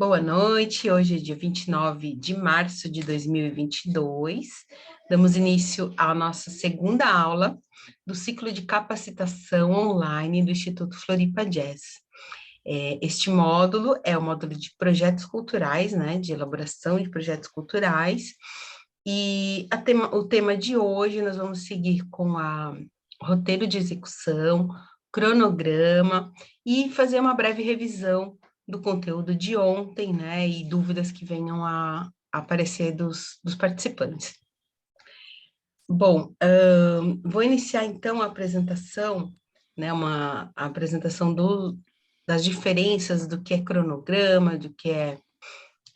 Boa noite, hoje é dia 29 de março de 2022. Damos início à nossa segunda aula do ciclo de capacitação online do Instituto Floripa Jazz. Este módulo é o módulo de projetos culturais, né, de elaboração de projetos culturais, e o tema de hoje nós vamos seguir com a roteiro de execução, cronograma e fazer uma breve revisão do conteúdo de ontem, né, e dúvidas que venham a aparecer dos participantes. Bom, vou iniciar então a apresentação, né, a apresentação das diferenças do que é cronograma, do que é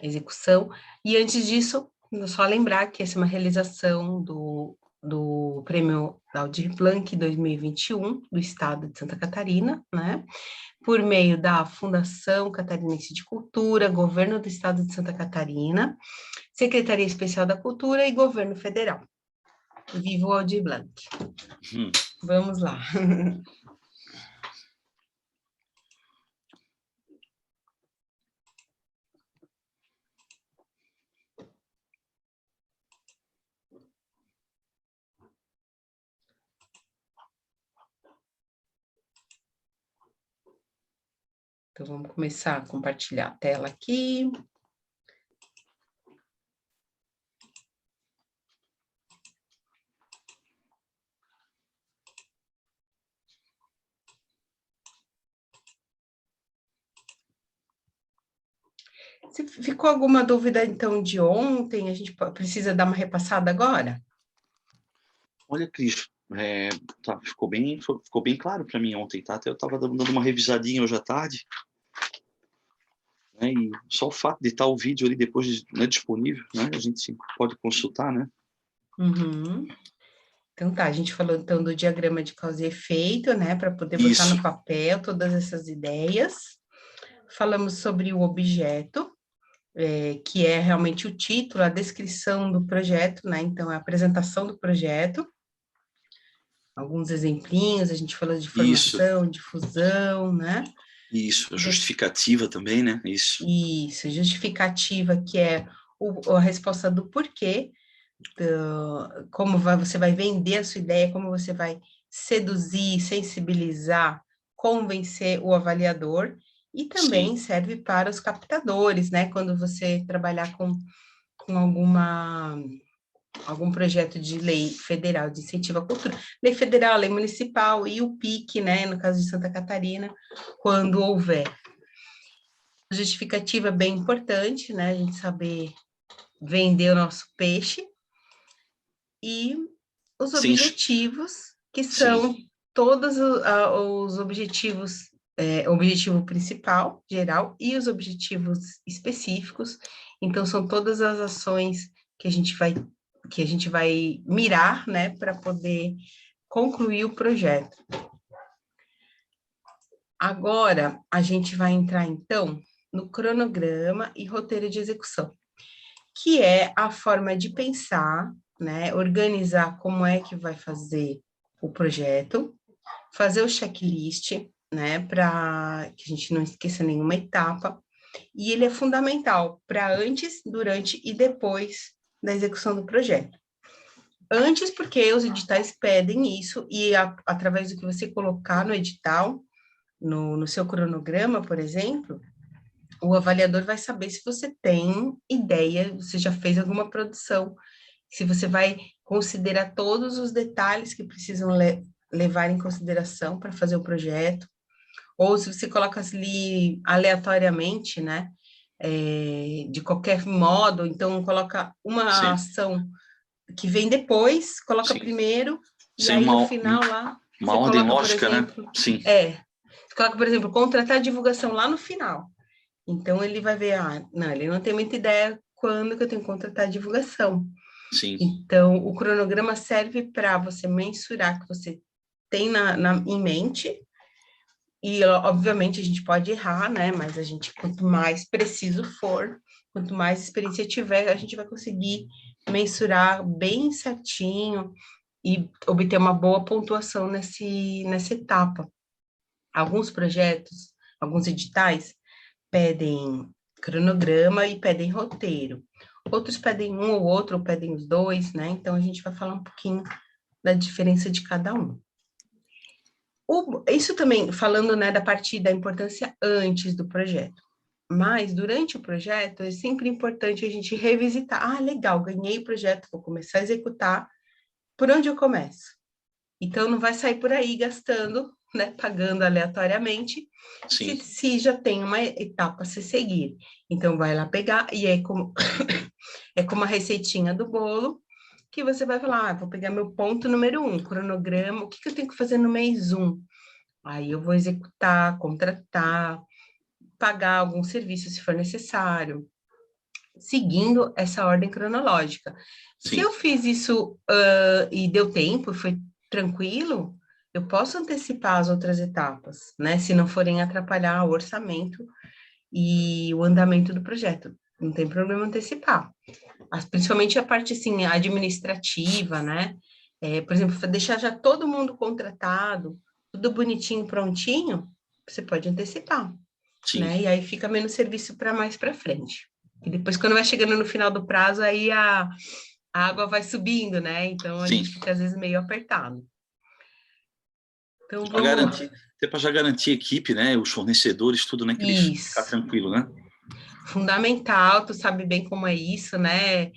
execução, e antes disso, só lembrar que essa é uma realização do Prêmio Aldir Blanc 2021 do Estado de Santa Catarina, né, por meio da Fundação Catarinense de Cultura, Governo do Estado de Santa Catarina, Secretaria Especial da Cultura e Governo Federal. Viva o Aldir Blanc. Vamos lá. Então, vamos começar a compartilhar a tela aqui. Se ficou alguma dúvida, então, de ontem, a gente precisa dar uma repassada agora? Olha, Cris, ficou bem claro para mim ontem, tá? Até eu estava dando uma revisadinha hoje à tarde, né? E só o fato de estar o vídeo ali depois, né, disponível, né? A gente pode consultar, né? Uhum. Então tá, a gente falou então do diagrama de causa e efeito, né, para poder botar Isso. no papel todas essas ideias. Falamos sobre o objeto, que é realmente o título, a descrição do projeto, né, então a apresentação do projeto. Alguns exemplinhos, a gente falou de formação, difusão, né? Isso, a justificativa também, né? Isso, justificativa, que é a resposta do porquê, como você vai vender a sua ideia, como você vai seduzir, sensibilizar, convencer o avaliador, e também serve para os captadores, né? Quando você trabalhar com algum projeto de lei federal de incentivo à cultura, lei federal, lei municipal e o PIC, né? No caso de Santa Catarina, quando houver. A justificativa é bem importante, né? A gente saber vender o nosso peixe. E os objetivos, que são todos os objetivos, objetivo principal, geral, e os objetivos específicos. Então, são todas as ações que a gente vai mirar, né, para poder concluir o projeto. Agora, a gente vai entrar, então, no cronograma e roteiro de execução, que é a forma de pensar, né, organizar como é que vai fazer o projeto, fazer o checklist, né, para que a gente não esqueça nenhuma etapa, e ele é fundamental para antes, durante e depois da execução do projeto. Antes, porque os editais pedem isso, e através do que você colocar no edital, no seu cronograma, por exemplo, o avaliador vai saber se você tem ideia, você já fez alguma produção, se você vai considerar todos os detalhes que precisam levar em consideração para fazer o projeto, ou se você coloca ali aleatoriamente, né, de qualquer modo, então coloca uma ação que vem depois, coloca primeiro, e aí no final lá, uma ordem lógica, por exemplo, né? Você coloca, por exemplo, contratar divulgação lá no final. Então, ele vai ver, não, ele não tem muita ideia quando que eu tenho que contratar a divulgação. Então, o cronograma serve para você mensurar que você tem em mente, e, obviamente, a gente pode errar, né? Mas quanto mais preciso for, quanto mais experiência tiver, a gente vai conseguir mensurar bem certinho e obter uma boa pontuação nessa etapa. Alguns projetos, alguns editais, pedem cronograma e pedem roteiro. Outros pedem um ou outro, ou pedem os dois, né? Então, a gente vai falar um pouquinho da diferença de cada um. Isso também, falando, né, da parte da importância antes do projeto. Mas, durante o projeto, é sempre importante a gente revisitar. Ah, legal, ganhei o projeto, vou começar a executar. Por onde eu começo? Então, não vai sair por aí gastando, né, pagando aleatoriamente, se já tem uma etapa a se seguir. Então, vai lá pegar, e é como, é como a receitinha do bolo, que você vai falar, vou pegar meu ponto número 1, cronograma, o que eu tenho que fazer no mês 1? Aí eu vou executar, contratar, pagar algum serviço se for necessário, seguindo essa ordem cronológica. Sim. Se eu fiz isso e deu tempo, foi tranquilo, eu posso antecipar as outras etapas, né? Se não forem atrapalhar o orçamento e o andamento do projeto. Não tem problema antecipar. Principalmente a parte, assim, administrativa, né? Por exemplo, deixar já todo mundo contratado, tudo bonitinho, prontinho, você pode antecipar, né? E aí fica menos serviço para mais para frente. E depois, quando vai chegando no final do prazo, aí a água vai subindo, né? Então, a gente fica, às vezes, meio apertado. Então, vamos... Até para já garantir a equipe, né? Os fornecedores, tudo, né, Cris? Isso. Ficar tranquilo, né? Fundamental, tu sabe bem como é isso, né?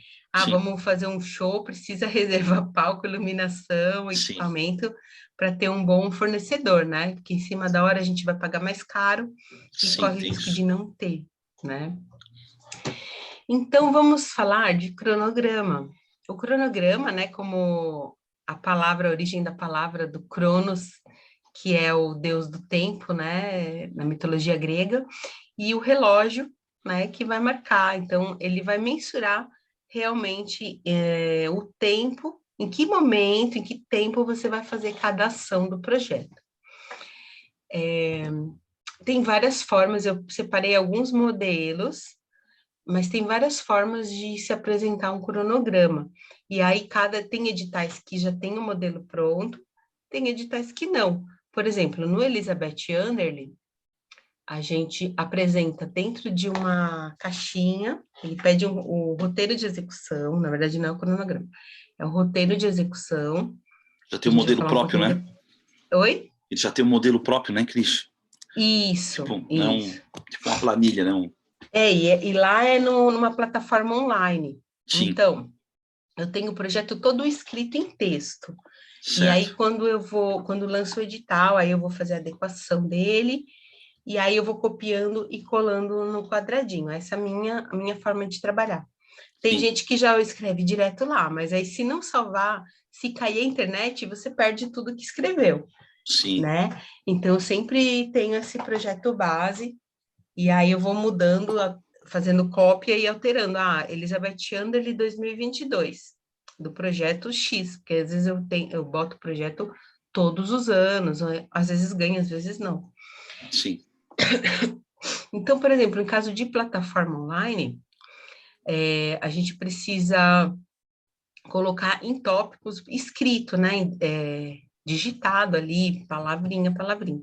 Vamos fazer um show, precisa reservar palco, iluminação, equipamento, para ter um bom fornecedor, né? Porque em cima da hora a gente vai pagar mais caro e corre o risco de não ter, né? Então, vamos falar de cronograma. O cronograma, né, como a origem da palavra do Cronos, que é o deus do tempo, né, na mitologia grega, e o relógio, né, que vai marcar. Então, ele vai mensurar realmente o tempo, em que momento, em que tempo você vai fazer cada ação do projeto. Tem várias formas, eu separei alguns modelos, mas tem várias formas de se apresentar um cronograma. E aí, tem editais que já tem o modelo pronto, tem editais que não. Por exemplo, no Elizabeth Underly, a gente apresenta dentro de uma caixinha, ele pede o roteiro de execução, na verdade não é o cronograma, é o roteiro de execução. Já tem um modelo próprio, né? Oi? Ele já tem um modelo próprio, né, Cris? Isso, isso. Tipo uma planilha, né? E lá é numa plataforma online. Sim. Então, eu tenho o projeto todo escrito em texto. Certo. E aí, quando lanço o edital, aí eu vou fazer a adequação dele, e aí eu vou copiando e colando no quadradinho. Essa é a minha forma de trabalhar. Tem gente que já escreve direto lá, mas aí se não salvar, se cair a internet, você perde tudo que escreveu. Sim. Né? Então, eu sempre tenho esse projeto base, e aí eu vou mudando, fazendo cópia e alterando. Elizabeth Underly 2022, do projeto X, porque às vezes eu boto o projeto todos os anos, às vezes ganho, às vezes não. Sim. Então, por exemplo, em caso de plataforma online, a gente precisa colocar em tópicos escrito, né? Digitado ali, palavrinha, palavrinha.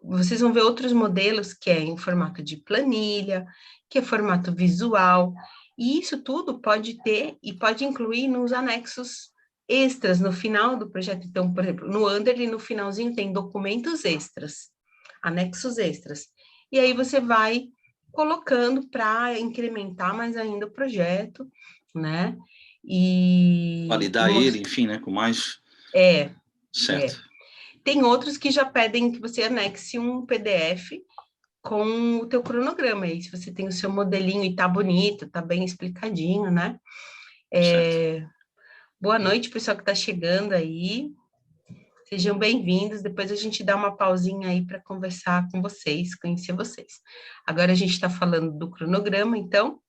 Vocês vão ver outros modelos que é em formato de planilha, que é formato visual, e isso tudo pode ter e pode incluir nos anexos extras no final do projeto. Então, por exemplo, no Underly, no finalzinho, tem documentos extras, anexos extras. E aí você vai colocando para incrementar mais ainda o projeto, né? Validar ele, enfim, né? Com mais... Certo. Tem outros que já pedem que você anexe um PDF com o teu cronograma. Aí, se você tem o seu modelinho e tá bonito, tá bem explicadinho, né? Boa noite, pessoal que tá chegando aí. Sejam bem-vindos. Depois a gente dá uma pausinha aí para conversar com vocês, conhecer vocês. Agora a gente está falando do cronograma, então.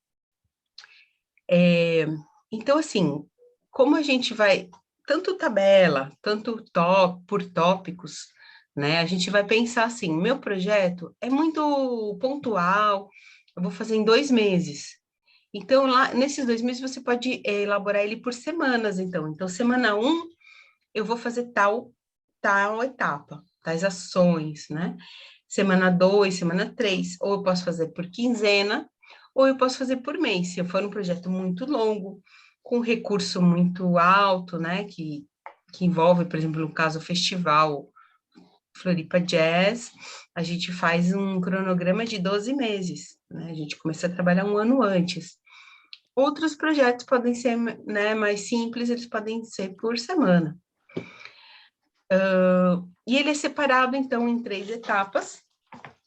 Então, assim, como a gente vai... Tanto tabela, tanto por tópicos, né? A gente vai pensar assim, meu projeto é muito pontual, eu vou fazer em 2 meses. Então, lá, nesses 2 meses, você pode elaborar ele por semanas, então. Então, semana 1, eu vou fazer tal etapa, tais ações, né? Semana 2, semana 3, ou eu posso fazer por quinzena, ou eu posso fazer por mês, se eu for um projeto muito longo, com recurso muito alto, né, que envolve, por exemplo, no caso, o festival Floripa Jazz, a gente faz um cronograma de 12 meses, né, a gente começa a trabalhar um ano antes. Outros projetos podem ser, né, mais simples, eles podem ser por semana. E ele é separado, então, em 3 etapas,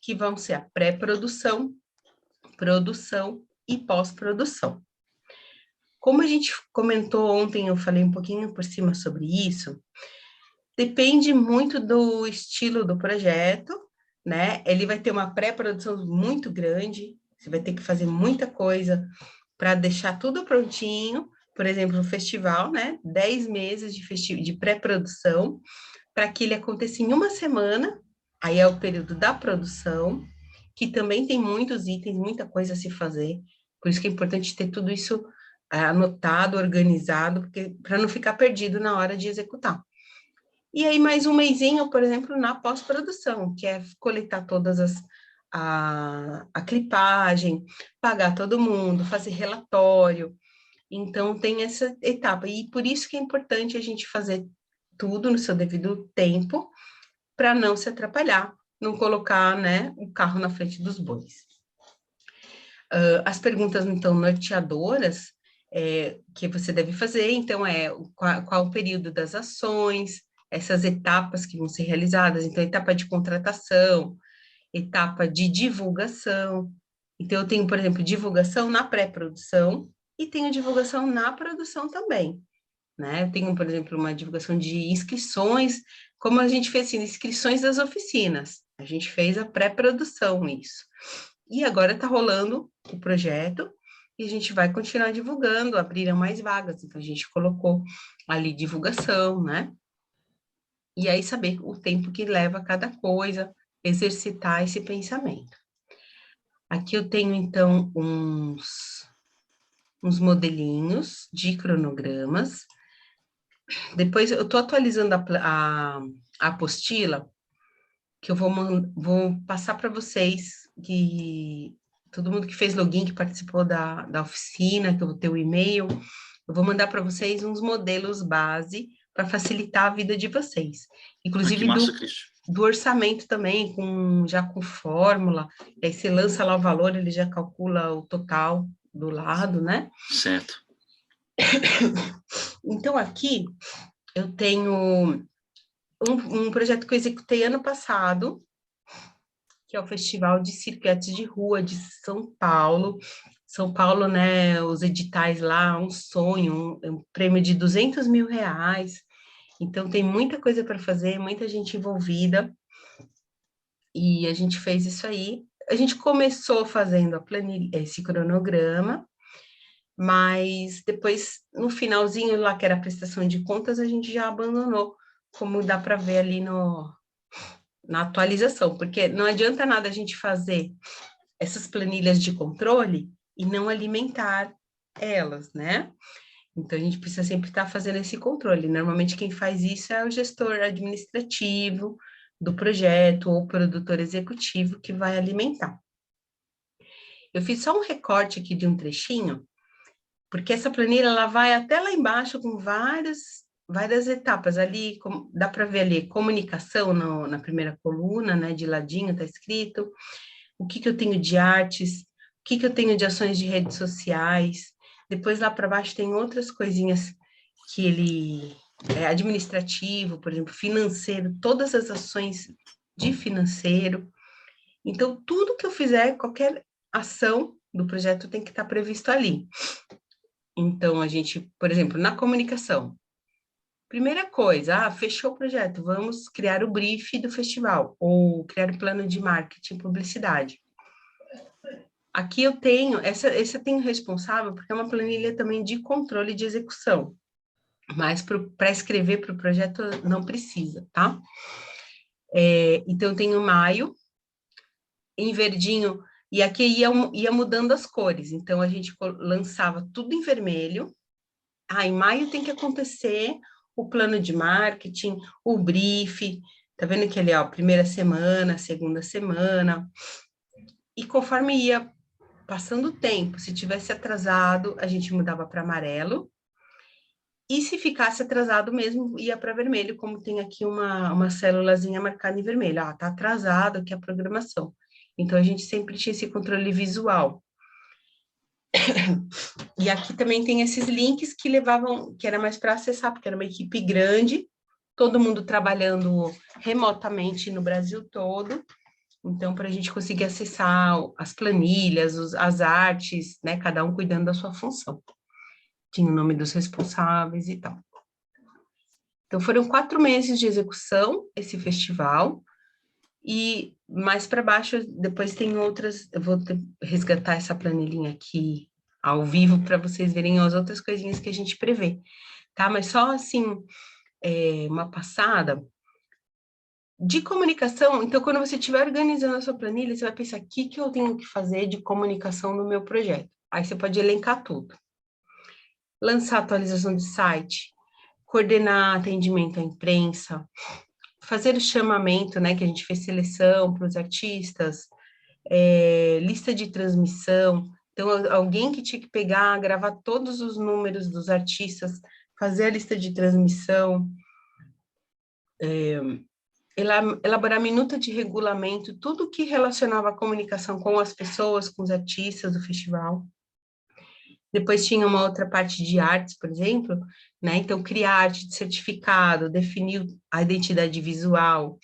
que vão ser a pré-produção, produção e pós-produção. Como a gente comentou ontem, eu falei um pouquinho por cima sobre isso, depende muito do estilo do projeto, né? Ele vai ter uma pré-produção muito grande, você vai ter que fazer muita coisa para deixar tudo prontinho, por exemplo, o festival, né? 10 meses de pré-produção, para que ele aconteça em uma semana, aí é o período da produção, que também tem muitos itens, muita coisa a se fazer, por isso que é importante ter tudo isso anotado, organizado, porque para não ficar perdido na hora de executar. E aí mais um mesinho, por exemplo, na pós-produção, que é coletar todas a clipagem, pagar todo mundo, fazer relatório. Então tem essa etapa, e por isso que é importante a gente fazer tudo no seu devido tempo, para não se atrapalhar, não colocar, né, o carro na frente dos bois. As perguntas, então, norteadoras que você deve fazer, então, qual o período das ações, essas etapas que vão ser realizadas, então, etapa de contratação, etapa de divulgação. Então, eu tenho, por exemplo, divulgação na pré-produção e tenho divulgação na produção também, né? Eu tenho, por exemplo, uma divulgação de inscrições, como a gente fez assim, inscrições das oficinas. A gente fez a pré-produção isso. E agora está rolando o projeto e a gente vai continuar divulgando, abriram mais vagas, então a gente colocou ali divulgação, né? E aí saber o tempo que leva cada coisa, exercitar esse pensamento. Aqui eu tenho, então, uns modelinhos de cronogramas. Depois eu estou atualizando a apostila, que eu vou passar para vocês, que todo mundo que fez login, que participou da oficina, que eu vou ter o e-mail, eu vou mandar para vocês uns modelos base para facilitar a vida de vocês. Inclusive massa, do orçamento também, já com fórmula, aí você lança lá o valor, ele já calcula o total do lado, né? Certo. Então, aqui eu tenho um projeto que eu executei ano passado, que é o Festival de Circo e Artes de Rua de São Paulo. São Paulo, né, os editais lá, um sonho, um prêmio de R$200 mil. Então, tem muita coisa para fazer, muita gente envolvida. E a gente fez isso aí. A gente começou fazendo a planilha, esse cronograma, mas depois, no finalzinho lá, que era a prestação de contas, a gente já abandonou, como dá para ver ali na atualização, porque não adianta nada a gente fazer essas planilhas de controle e não alimentar elas, né? Então, a gente precisa sempre estar fazendo esse controle. Normalmente, quem faz isso é o gestor administrativo do projeto ou o produtor executivo que vai alimentar. Eu fiz só um recorte aqui de um trechinho, porque essa planilha ela vai até lá embaixo com várias etapas ali, dá para ver ali, comunicação na primeira coluna, né, de ladinho está escrito, o que eu tenho de artes, o que eu tenho de ações de redes sociais, depois lá para baixo tem outras coisinhas que ele é administrativo, por exemplo, financeiro, todas as ações de financeiro. Então, tudo que eu fizer, qualquer ação do projeto tem que estar previsto ali. Então, a gente, por exemplo, na comunicação, primeira coisa, fechou o projeto, vamos criar o brief do festival, ou criar o plano de marketing e publicidade. Aqui eu tenho, essa eu tenho responsável, porque é uma planilha também de controle de execução, mas para escrever para o projeto não precisa, tá? Então, eu tenho maio, em verdinho, e aqui ia mudando as cores, então a gente lançava tudo em vermelho. Em maio tem que acontecer o plano de marketing, o brief, tá vendo que ali, ó, primeira semana, segunda semana, e conforme ia passando o tempo, se tivesse atrasado, a gente mudava para amarelo, e se ficasse atrasado mesmo, ia para vermelho, como tem aqui uma célulazinha marcada em vermelho. Ah, tá atrasado aqui a programação. Então, a gente sempre tinha esse controle visual. E aqui também tem esses links que levavam, que era mais para acessar, porque era uma equipe grande, todo mundo trabalhando remotamente no Brasil todo. Então, para a gente conseguir acessar as planilhas, as artes, né? Cada um cuidando da sua função. Tinha o nome dos responsáveis e tal. Então, foram 4 meses de execução, esse festival, e mais para baixo, depois tem outras, eu vou resgatar essa planilhinha aqui ao vivo para vocês verem as outras coisinhas que a gente prevê, tá? Mas só assim, uma passada de comunicação. Então, quando você estiver organizando a sua planilha, você vai pensar, o que eu tenho que fazer de comunicação no meu projeto? Aí você pode elencar tudo. Lançar atualização de site, coordenar atendimento à imprensa, fazer o chamamento, né, que a gente fez seleção para os artistas, lista de transmissão. Então, alguém que tinha que pegar, gravar todos os números dos artistas, fazer a lista de transmissão, elaborar minuta de regulamento, tudo que relacionava a comunicação com as pessoas, com os artistas do festival. Depois tinha uma outra parte de artes, por exemplo, né? Então, criar arte de certificado, definir a identidade visual,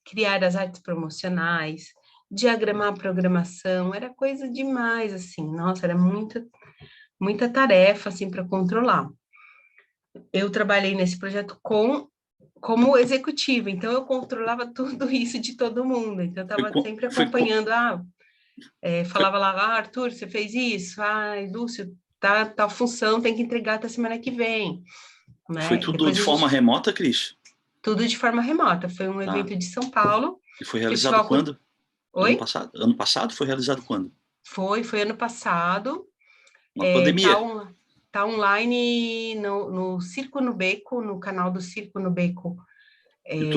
criar as artes promocionais, diagramar a programação, era coisa demais, assim, nossa, era muita tarefa, assim, para controlar. Eu trabalhei nesse projeto como executiva, então eu controlava tudo isso de todo mundo, então eu estava sempre acompanhando, falava lá, Arthur, você fez isso, Lúcio, tal função, tem que entregar até semana que vem. Né? Foi tudo de forma remota, Cris? Tudo de forma remota, foi um evento de São Paulo. E foi realizado quando? Oi? Ano passado? Ano passado foi realizado quando? Foi ano passado. Na pandemia? Tá online no Circo no Beco, no canal do Circo no Beco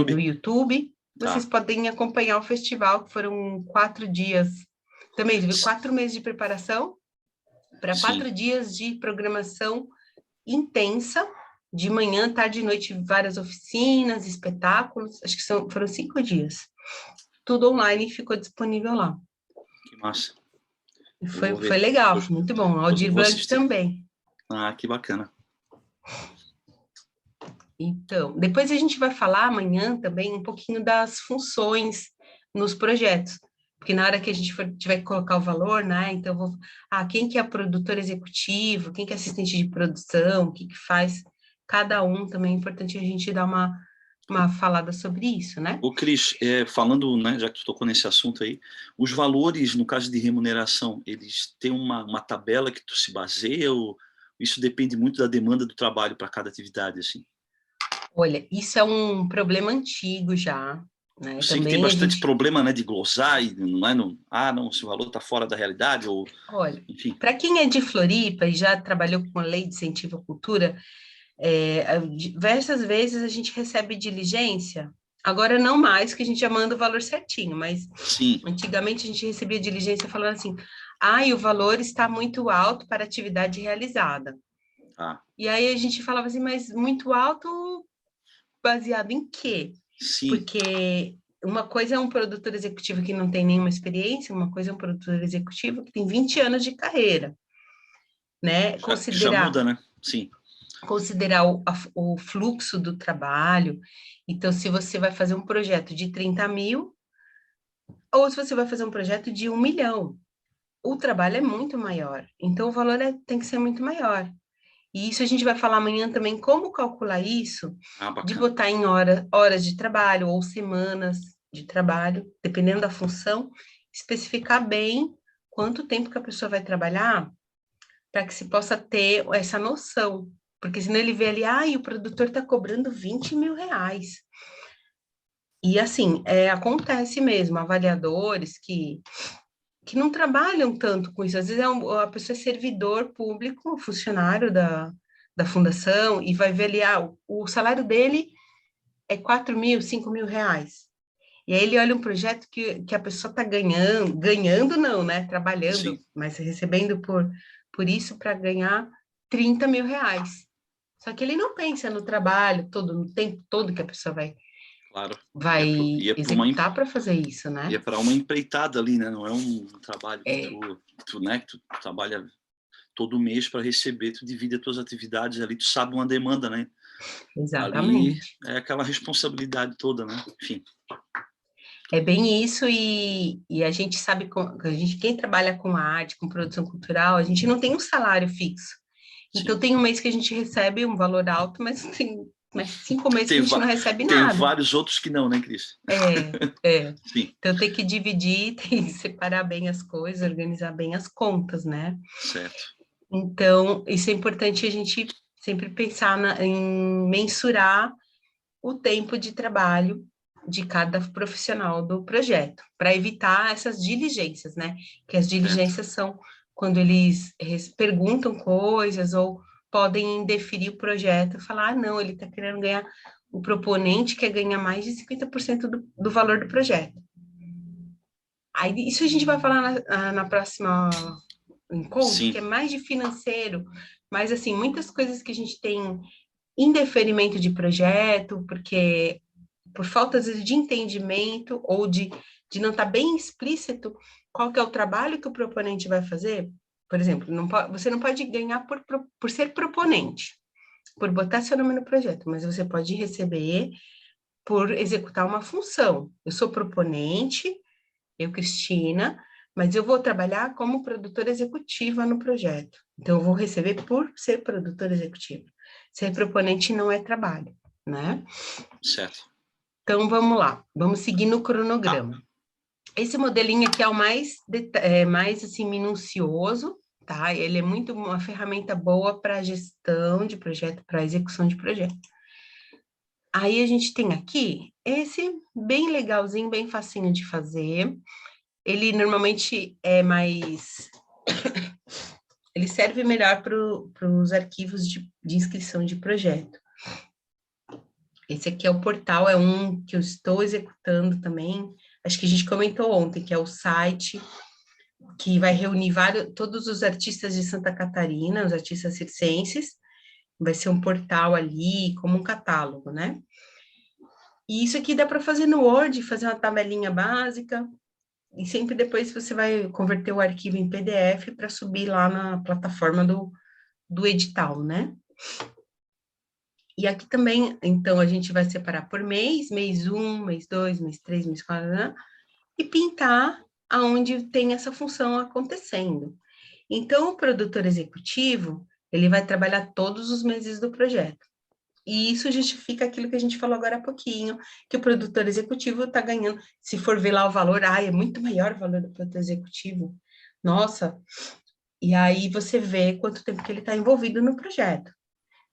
do YouTube. Vocês podem acompanhar o festival, que foram 4 dias. Também teve 4 meses de preparação para 4 dias de programação intensa, de manhã, tarde e noite, várias oficinas, espetáculos. Acho que foram 5 dias. Tudo online ficou disponível lá. Que massa. Foi legal, foi muito bom. Aldir Blanc também. Ah, que bacana. Então, depois a gente vai falar amanhã também um pouquinho das funções nos projetos, porque na hora que a gente tiver que colocar o valor, né, então quem que é produtor executivo, quem que é assistente de produção, o que faz cada um, também é importante a gente dar uma falada sobre isso, né? Ô, Cris, falando, né, já que tu tocou nesse assunto aí, os valores, no caso de remuneração, eles têm uma tabela que tu se baseia ou isso depende muito da demanda do trabalho para cada atividade, assim? Olha, isso é um problema antigo já, né? Eu sei que tem bastante problema, né, de glosar e não é, não, esse valor está fora da realidade ou, olha, enfim. Para quem é de Floripa e já trabalhou com a lei de incentivo à cultura, diversas vezes a gente recebe diligência, agora não mais, que a gente já manda o valor certinho, mas Sim. Antigamente a gente recebia diligência falando assim, o valor está muito alto para a atividade realizada. E aí a gente falava assim, mas muito alto baseado em quê? Sim. Porque uma coisa é um produtor executivo que não tem nenhuma experiência, uma coisa é um produtor executivo que tem 20 anos de carreira, né? Já muda, né? Sim. Considerar o fluxo do trabalho. Então, se você vai fazer um projeto de 30 mil, ou se você vai fazer um projeto de 1 milhão, o trabalho é muito maior. Então, o valor tem que ser muito maior. E isso a gente vai falar amanhã também, como calcular isso, de botar em horas de trabalho ou semanas de trabalho, dependendo da função, especificar bem quanto tempo que a pessoa vai trabalhar, para que se possa ter essa noção. Porque senão ele vê ali, o produtor está cobrando 20 mil reais. E assim, acontece mesmo, avaliadores que não trabalham tanto com isso. Às vezes a pessoa é servidor público, funcionário da fundação, e vai ver ali, o salário dele é 4 mil, 5 mil reais. E aí ele olha um projeto que a pessoa está ganhando não, né? Trabalhando, Sim, mas recebendo por isso para ganhar 30 mil reais. Só que ele não pensa no trabalho todo, no tempo todo que a pessoa claro. vai Ia para executar para fazer isso, né? uma empreitada ali, né? Não é um trabalho que É, né, que tu trabalha todo mês para receber, tu divide as tuas atividades ali, tu sabe uma demanda, né? Ali exatamente. é aquela responsabilidade toda, né? Enfim, É bem isso, e a gente sabe, quem trabalha com arte, com produção cultural, a gente não tem um salário fixo. Então, sim. tem um mês que a gente recebe um valor alto, mas tem, né, 5 meses que Tem, a gente não recebe tem nada. vários outros que não, né, Cris? É, é. Sim, Então, tem que dividir, tem que separar bem as coisas, organizar bem as contas, né? certo. Então, isso é importante a gente sempre pensar em mensurar o tempo de trabalho de cada profissional do projeto, para evitar essas diligências, né? Que as Certo. diligências são quando eles perguntam coisas ou podem indeferir o projeto, falar, ah, não, ele está querendo ganhar, o proponente quer ganhar mais de 50% do valor do projeto. Aí, isso a gente vai falar na próxima encontro, que Sim, é mais de financeiro, mas, assim, muitas coisas que a gente tem indeferimento de projeto, porque por falta de entendimento ou de não estar bem explícito qual que é o trabalho que o proponente vai fazer. Por exemplo, você não pode ganhar por ser proponente, por botar seu nome no projeto, mas você pode receber por executar uma função. Eu sou proponente, eu, Cristina, mas eu vou trabalhar como produtora executiva no projeto. Então, eu vou receber por ser produtora executiva. Ser proponente não é trabalho, né? certo. Então, vamos lá, vamos seguir no Tá. cronograma. Esse modelinho aqui é o mais assim, minucioso, tá? Ele é muito uma ferramenta boa para gestão de projeto, para execução de projeto. Aí a gente tem aqui esse bem legalzinho, bem facinho de fazer. Ele normalmente é mais. Ele serve melhor para os arquivos de inscrição de projeto. Esse aqui é o portal, é um que eu estou executando também. Acho que a gente comentou ontem, que é o site que vai reunir todos os artistas de Santa Catarina, os artistas circenses. Vai ser um portal ali, como um catálogo, né? E isso aqui dá para fazer no Word, fazer uma tabelinha básica, e sempre depois você vai converter o arquivo em PDF para subir lá na plataforma do edital, né? E aqui também, então, a gente vai separar por mês 1, mês 2, mês 3, mês 4, né? E pintar aonde tem essa função acontecendo. Então, o produtor executivo, ele vai trabalhar todos os meses do projeto. E isso justifica aquilo que a gente falou agora há pouquinho, que o produtor executivo está ganhando. Se for ver lá o valor, é muito maior o valor do produtor executivo. Nossa, e aí você vê quanto tempo que ele está envolvido no projeto.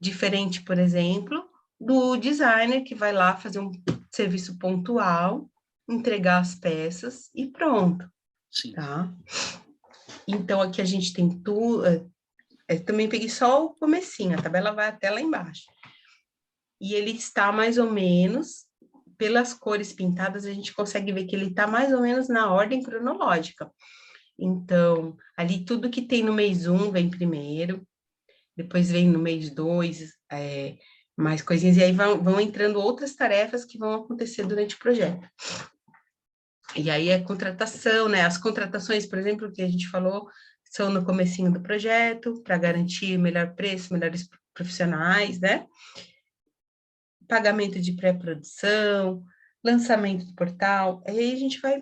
Diferente, por exemplo, do designer que vai lá fazer um serviço pontual, entregar as peças e pronto, Sim. tá? Então, aqui a gente tem tudo. Também peguei só o comecinho, a tabela vai até lá embaixo. E ele está mais ou menos, pelas cores pintadas, a gente consegue ver que ele está mais ou menos na ordem cronológica. Então, ali tudo que tem no mês 1 vem primeiro, depois vem no mês 2, mais coisinhas, e aí vão entrando outras tarefas que vão acontecer durante o projeto. E aí é contratação, né? As contratações, por exemplo, que a gente falou, são no comecinho do projeto, para garantir melhor preço, melhores profissionais, né? Pagamento de pré-produção, lançamento do portal, aí a gente vai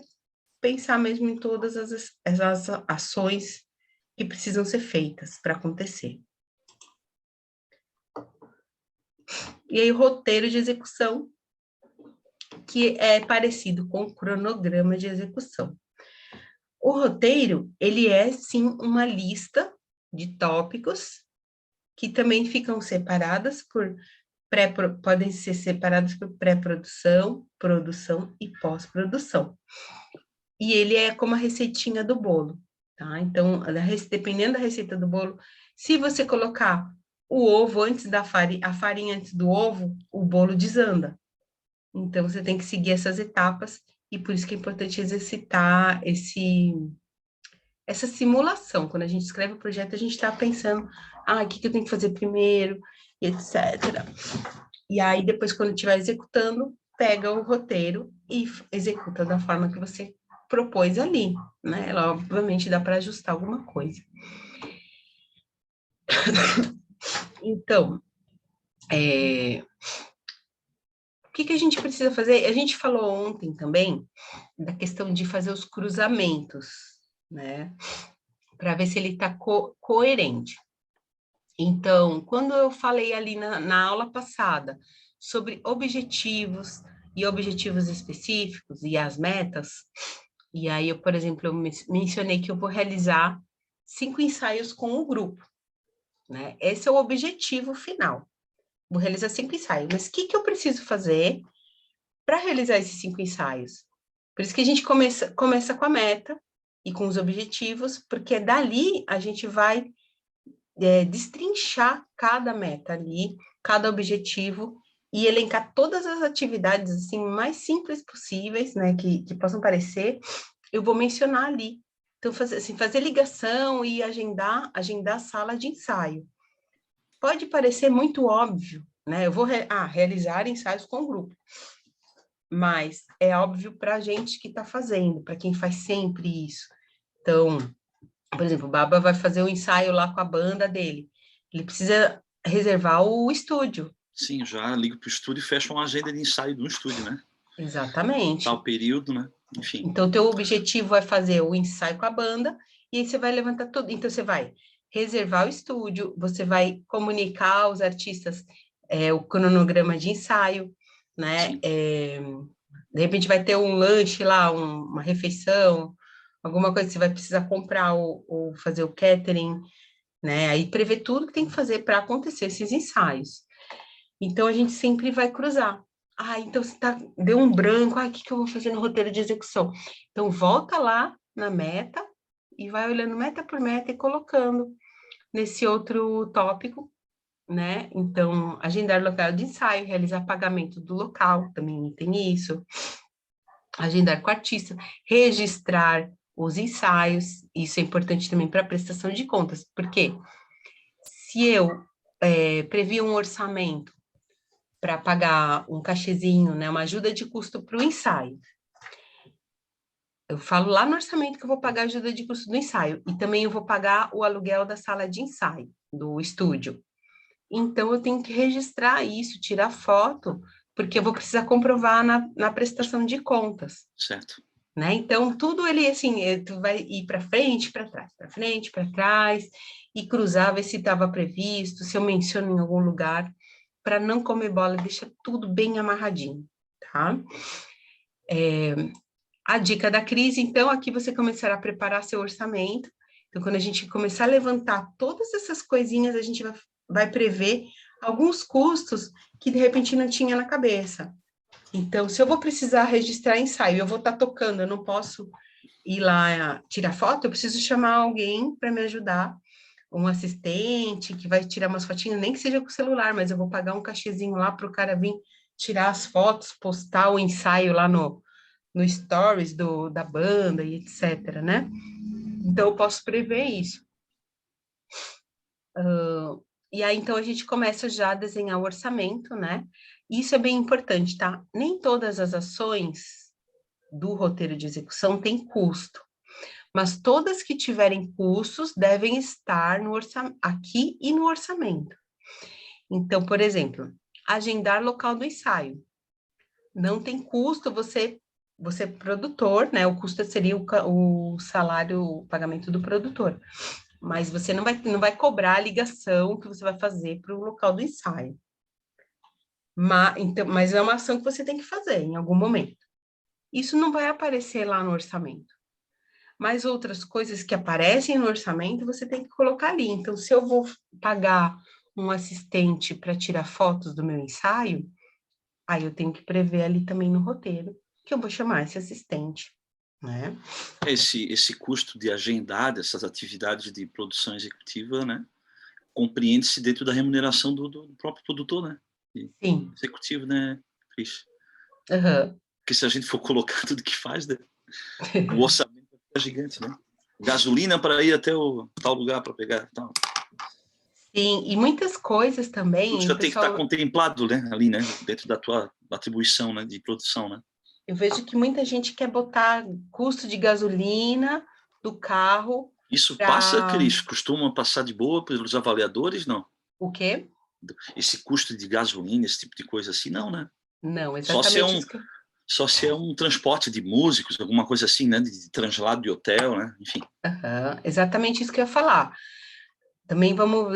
pensar mesmo em todas as ações que precisam ser feitas para acontecer. E aí o roteiro de execução, que é parecido com o cronograma de execução. O roteiro, ele é, sim, uma lista de tópicos que também ficam separadas podem ser separados por pré-produção, produção e pós-produção. E ele é como a receitinha do bolo, tá? Então, dependendo da receita do bolo, se você colocar o ovo antes a farinha antes do ovo, o bolo desanda. Então, você tem que seguir essas etapas e por isso que é importante exercitar essa simulação. Quando a gente escreve o projeto, a gente está pensando, o que eu tenho que fazer primeiro, e etc. E aí, depois, quando estiver executando, pega o roteiro e executa da forma que você propôs ali, né? Ela, obviamente, dá para ajustar alguma coisa. Então, o que a gente precisa fazer? A gente falou ontem também da questão de fazer os cruzamentos, né? Para ver se ele está coerente. Então, quando eu falei ali na aula passada sobre objetivos e objetivos específicos e as metas, e aí eu, por exemplo, eu mencionei que eu vou realizar 5 ensaios com o grupo, né? Esse é o objetivo final. Vou realizar 5 ensaios, mas o que eu preciso fazer para realizar esses 5 ensaios? Por isso que a gente começa com a meta e com os objetivos, porque dali a gente vai destrinchar cada meta ali, cada objetivo, e elencar todas as atividades assim mais simples possíveis, né, que possam parecer, eu vou mencionar ali. Então, fazer ligação e agendar a sala de ensaio. Pode parecer muito óbvio, né? Eu vou realizar ensaios com o grupo, mas é óbvio para a gente que está fazendo, para quem faz sempre isso. Então, por exemplo, o Baba vai fazer um ensaio lá com a banda dele. Ele precisa reservar o estúdio. Sim, já ligo para o estúdio e fecho uma agenda de ensaio do estúdio, né? Exatamente. Tal período, né? Enfim. Então, o teu objetivo é fazer o ensaio com a banda, e aí você vai levantar tudo. Então, você vai reservar o estúdio, você vai comunicar aos artistas o cronograma de ensaio, né? De repente vai ter um lanche lá, uma refeição, alguma coisa que você vai precisar comprar ou fazer o catering, né? Aí prevê tudo que tem que fazer para acontecer esses ensaios. Então, a gente sempre vai cruzar. Então você deu um branco, o que eu vou fazer no roteiro de execução? Então, volta lá na meta e vai olhando meta por meta e colocando nesse outro tópico, né? Então, agendar local de ensaio, realizar pagamento do local, também tem isso. Agendar com o artista, registrar os ensaios, isso é importante também para a prestação de contas, porque se eu previ um orçamento para pagar um cachezinho, né, uma ajuda de custo para o ensaio. Eu falo lá no orçamento que eu vou pagar a ajuda de custo do ensaio, e também eu vou pagar o aluguel da sala de ensaio, do estúdio. Então, eu tenho que registrar isso, tirar foto, porque eu vou precisar comprovar na prestação de contas. Certo. Né? Então, tudo ele, assim, tu vai ir para frente, para trás, para frente, para trás, e cruzar, ver se estava previsto, se eu menciono em algum lugar, para não comer bola, deixa tudo bem amarradinho, tá? A dica da crise, então, aqui você começará a preparar seu orçamento. Então, quando a gente começar a levantar todas essas coisinhas, a gente vai prever alguns custos que, de repente, não tinha na cabeça. Então, se eu vou precisar registrar ensaio, eu vou estar tocando, eu não posso ir lá tirar foto, eu preciso chamar alguém para me ajudar, um assistente que vai tirar umas fotinhas, nem que seja com o celular, mas eu vou pagar um cachezinho lá para o cara vir tirar as fotos, postar o ensaio lá no stories da banda e etc, né? Então, eu posso prever isso. E aí, então, a gente começa já a desenhar o orçamento, né? Isso é bem importante, tá? Nem todas as ações do roteiro de execução têm custo, mas todas que tiverem custos devem estar aqui e no orçamento. Então, por exemplo, agendar local do ensaio. Não tem custo, você é produtor, né? O custo seria o salário, o pagamento do produtor. Mas você não vai cobrar a ligação que você vai fazer para o local do ensaio. Mas é uma ação que você tem que fazer em algum momento. Isso não vai aparecer lá no orçamento. Mas outras coisas que aparecem no orçamento, você tem que colocar ali. Então, se eu vou pagar um assistente para tirar fotos do meu ensaio, aí eu tenho que prever ali também no roteiro que eu vou chamar esse assistente, né? Esse custo de agendar dessas atividades de produção executiva, né, compreende-se dentro da remuneração do próprio produtor, né? Sim. Executivo, né, Cris? Uhum. Porque se a gente for colocar tudo que faz, né, o orçamento é gigante, né? Gasolina para ir até o tal lugar para pegar. Tal. Sim, e muitas coisas Tudo também, já o tem que estar pessoal, contemplado, né, ali, né, dentro da tua atribuição, né, de produção, né? eu vejo que muita gente quer botar custo de gasolina do carro Isso passa, para Cris? Costuma passar de boa pelos avaliadores? Não. o quê? Esse custo de gasolina, esse tipo de coisa assim, não, né? Não, Só se é exatamente um, isso que eu... só se é um transporte de músicos, alguma coisa assim, né? De translado de hotel, né? Enfim. Aham, exatamente isso que eu ia falar. Também vamos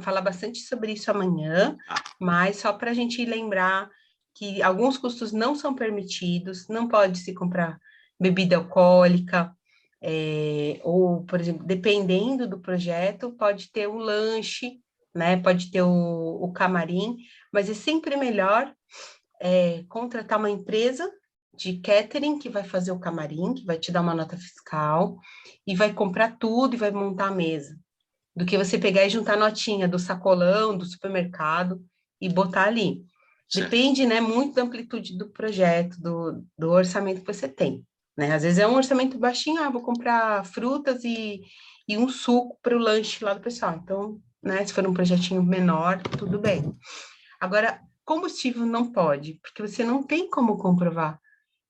falar bastante sobre isso amanhã, Ah, mas só para a gente lembrar que alguns custos não são permitidos, não pode se comprar bebida alcoólica, ou, por exemplo, dependendo do projeto, pode ter o lanche, né? Pode ter o camarim, mas é sempre melhor contratar uma empresa de catering que vai fazer o camarim, que vai te dar uma nota fiscal, e vai comprar tudo e vai montar a mesa do que você pegar e juntar notinha do sacolão, do supermercado e botar ali. certo. Depende, né, muito da amplitude do projeto, do orçamento que você tem, né? Às vezes é um orçamento baixinho, vou comprar frutas e um suco para o lanche lá do pessoal. Então, né, se for um projetinho menor, tudo bem. Agora, combustível não pode, porque você não tem como comprovar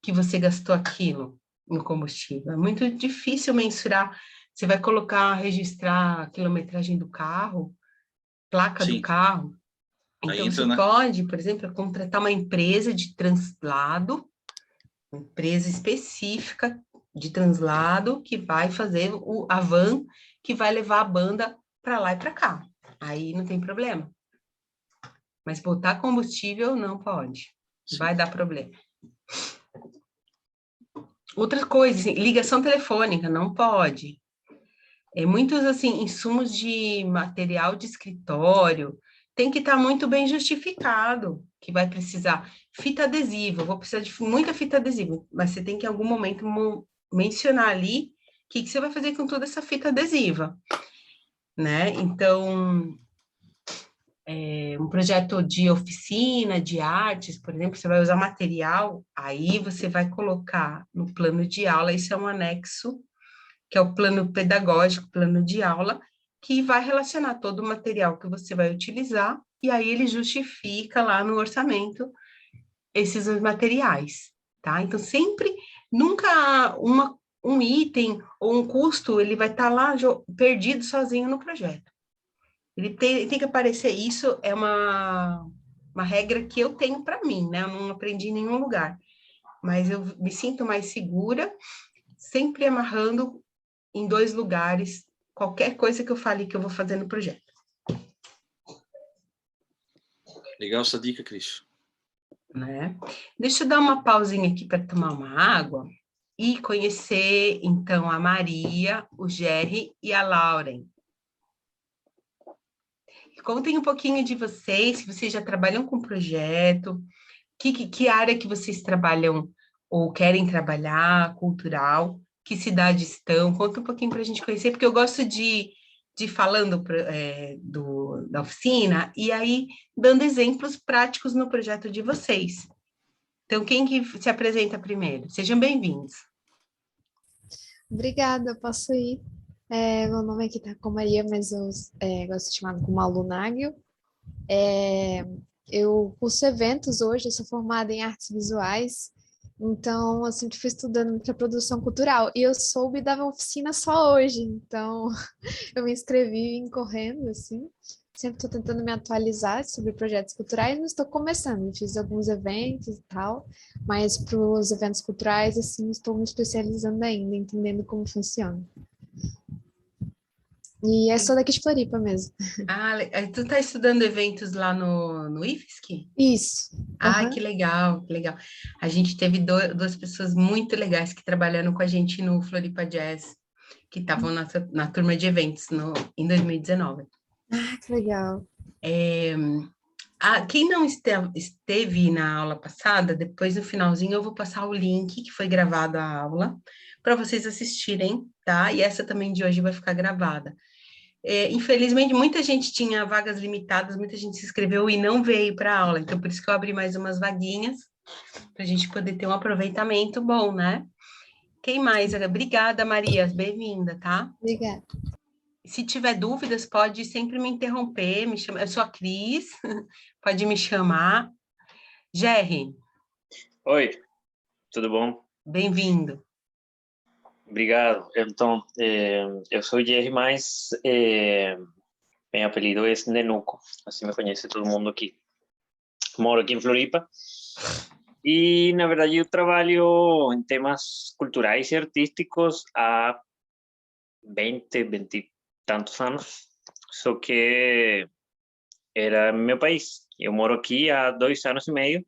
que você gastou aquilo no combustível. É muito difícil mensurar. Você vai colocar, registrar a quilometragem do carro, placa do Sim. carro. Aí Então, você entra, né? pode, por exemplo, contratar uma empresa de translado, uma empresa específica de translado que vai fazer a van que vai levar a banda para lá e para cá. Aí não tem problema. Mas botar combustível não pode. Sim. Vai dar problema. Outra coisa, assim, ligação telefônica, não pode. Muitos, assim, insumos de material de escritório tem que estar muito bem justificado, que vai precisar. Fita adesiva, eu vou precisar de muita fita adesiva, mas você tem que, em algum momento, mencionar ali o que você vai fazer com toda essa fita adesiva, né? Então, um projeto de oficina, de artes, por exemplo, você vai usar material, aí você vai colocar no plano de aula, isso é um anexo, que é o plano pedagógico, plano de aula, que vai relacionar todo o material que você vai utilizar, e aí ele justifica lá no orçamento esses materiais, tá? Então, sempre, nunca um item ou um custo, ele vai estar lá perdido sozinho no projeto. Ele tem que aparecer, isso é uma regra que eu tenho para mim, né? Eu não aprendi em nenhum lugar, mas eu me sinto mais segura, sempre amarrando em 2 lugares, qualquer coisa que eu fale que eu vou fazer no projeto. Legal essa dica, Cris. Né? Deixa eu dar uma pausinha aqui para tomar uma água e conhecer, então, a Maria, o Jerry e a Lauren. Contem um pouquinho de vocês, se vocês já trabalham com projeto, que área que vocês trabalham ou querem trabalhar, cultural, que cidades estão, conta um pouquinho para a gente conhecer, porque eu gosto de falando da oficina e aí dando exemplos práticos no projeto de vocês. Então, quem que se apresenta primeiro? Sejam bem-vindos. Obrigada, posso ir. Meu nome aqui tá com Maria, mas eu gosto de chamar como Malu Nagel. Eu curso eventos hoje, eu sou formada em artes visuais, então eu sempre fui estudando para produção cultural. E eu soube da oficina só hoje, então eu me inscrevi correndo, assim. Sempre estou tentando me atualizar sobre projetos culturais, mas estou começando. Fiz alguns eventos e tal, mas para os eventos culturais, assim, estou me especializando ainda, entendendo como funciona. E é só daqui de Floripa mesmo. Tu está estudando eventos lá no IFSC? Isso. Que Aham. legal, que legal. A gente teve duas pessoas muito legais que trabalharam com a gente no Floripa Jazz, que estavam na turma de eventos em 2019. Que legal. Quem não esteve na aula passada, depois no finalzinho eu vou passar o link que foi gravado a aula para vocês assistirem, tá? E essa também de hoje vai ficar gravada. Infelizmente, muita gente tinha vagas limitadas, muita gente se inscreveu e não veio para a aula, então por isso que eu abri mais umas vaguinhas, para a gente poder ter um aproveitamento bom, né? Quem mais? Obrigada, Maria, bem-vinda, tá? Obrigada. Se tiver dúvidas, pode sempre me interromper, me chama. Eu sou a Cris, pode me chamar. Jerry, Oi, tudo bom? bem-vindo. Obrigado. Então, eu sou o Jerry, mas meu apelido é Nenuco, assim me conhece todo mundo aqui. Moro aqui em Floripa e, na verdade, eu trabalho em temas culturais e artísticos há 20 e tantos anos, só que era meu país. Eu moro aqui há 2 anos e meio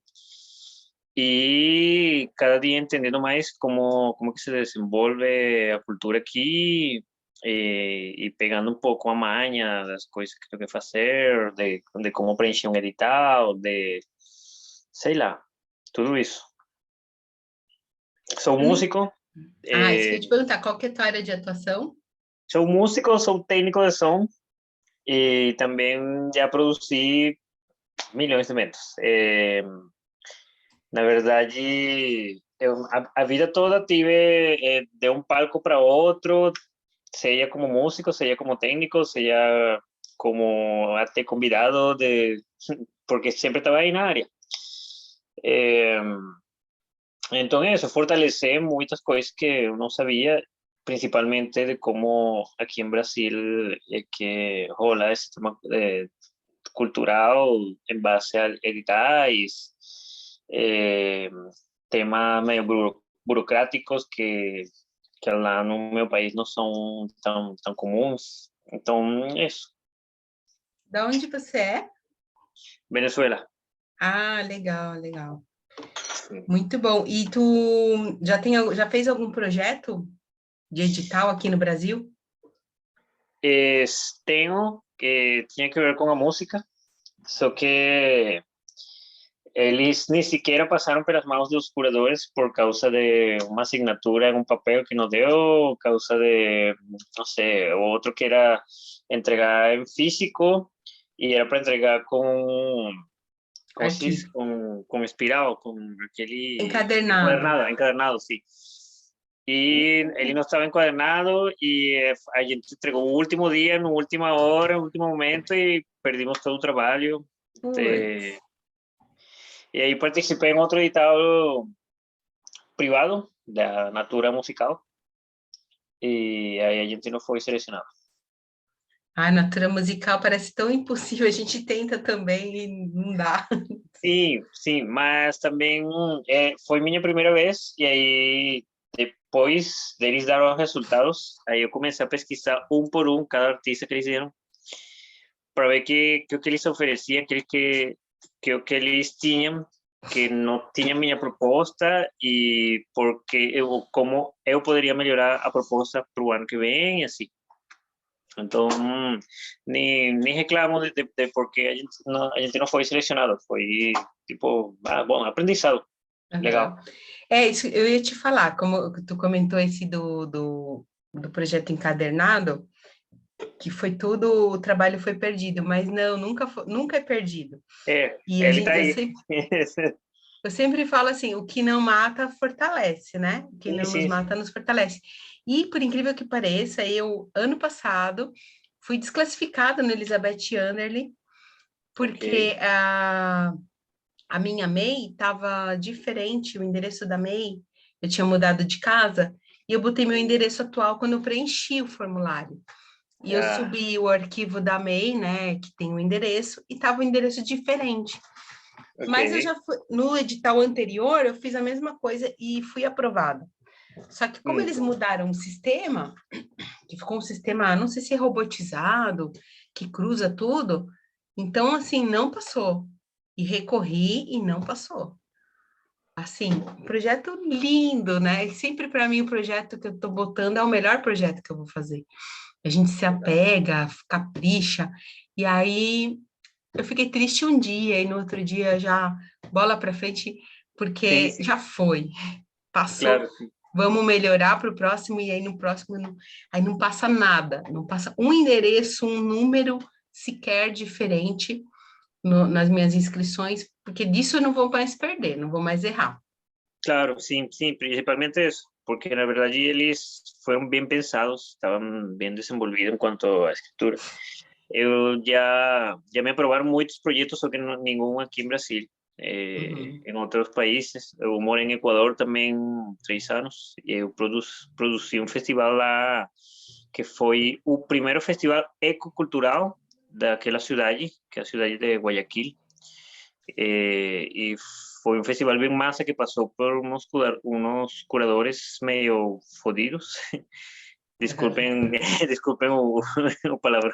e cada dia entendendo mais como que se desenvolve a cultura aqui e pegando um pouco a manha das coisas que tenho que fazer, de como preencher um edital, de, sei lá, tudo isso. Sou músico, Isso que eu ia te perguntar, qual que é a tua área de atuação? sou técnico de som e também já produzi milhões de eventos. Na verdade, a vida toda tive de um palco para outro, seja como músico, seja como técnico, seja como até convidado, porque sempre estava aí na área. Então, isso, fortalecer muitas coisas que eu não sabia, principalmente de como aqui em Brasil é que rola esse tema cultural em base a editais, temas meio burocráticos que lá no meu país não são tão comuns. Então, é isso. Da onde você é? Venezuela. Ah, legal, legal. Sim. Muito bom. E tu já fez algum projeto de edital aqui no Brasil? Tenho, que tinha que ver com a música, só que eles nem sequer passaram pelas mãos dos curadores por causa de uma assinatura em um papel que não deu, causa de, não sei, outro que era entregar em físico e era para entregar Arquivo. com espiral, com aquele Encadernado. encadernado, sim. E ele não estava enquadernado e a gente entregou o último dia, na última hora, no último momento e perdimos todo o trabalho. Puts. E aí participei em outro edital privado da Natura Musical e aí a gente não foi selecionado. A natura musical parece tão impossível, a gente tenta também e não dá. Sim, mas também foi minha primeira vez e aí depois deles dar os resultados, aí eu comecei a pesquisar um por um cada artista que eles deram para ver que o que eles ofereciam, que o que eles tinham que não tinha minha proposta e como eu poderia melhorar a proposta para o ano que vem, assim. Então, nem reclamo de porque a gente não foi selecionado, foi tipo, bom, aprendizado, legal. É, isso eu ia te falar, como tu comentou esse do projeto encadernado, que foi tudo, o trabalho foi perdido, mas não, nunca é perdido. E Ele tá aí. Eu sempre falo assim, o que não mata fortalece, né? O que não nos mata nos fortalece. E, por incrível que pareça, eu, ano passado, fui desclassificada no Elizabeth Anderle, porque a minha MEI estava diferente, o endereço da MEI, eu tinha mudado de casa, e eu botei meu endereço atual quando eu preenchi o formulário. E eu subi o arquivo da MEI, né, que tem o endereço, e estava o endereço diferente. Mas eu já fui, no edital anterior, eu fiz a mesma coisa e fui aprovada. Só que como eles mudaram o sistema, que ficou um sistema, não sei se é robotizado, que cruza tudo, então, assim, não passou. E recorri e não passou. Assim, projeto lindo, né? E sempre para mim o projeto que eu estou botando é o melhor projeto que eu vou fazer. A gente se apega, capricha, e aí eu fiquei triste um dia e no outro dia já bola para frente, porque Sim. já foi, passou. Claro. Vamos melhorar para o próximo, e aí no próximo aí não passa nada, não passa um endereço, um número sequer diferente nas minhas inscrições, porque disso eu não vou mais perder, não vou mais errar. Claro, sim, sim, principalmente eso, porque na verdade eles foram bem pensados, estavam bem desenvolvidos em quanto à escritura. Eu já me aprovaram muitos projetos, só que nenhum aqui em Brasil. Em outros países, eu moro em Equador também 3 anos, e eu produzi um festival lá, que foi o primeiro festival ecocultural daquela cidade, que é a cidade de Guayaquil. E foi um festival bem massa que passou por unos curadores meio fodidos. Desculpem, desculpem o palavrão.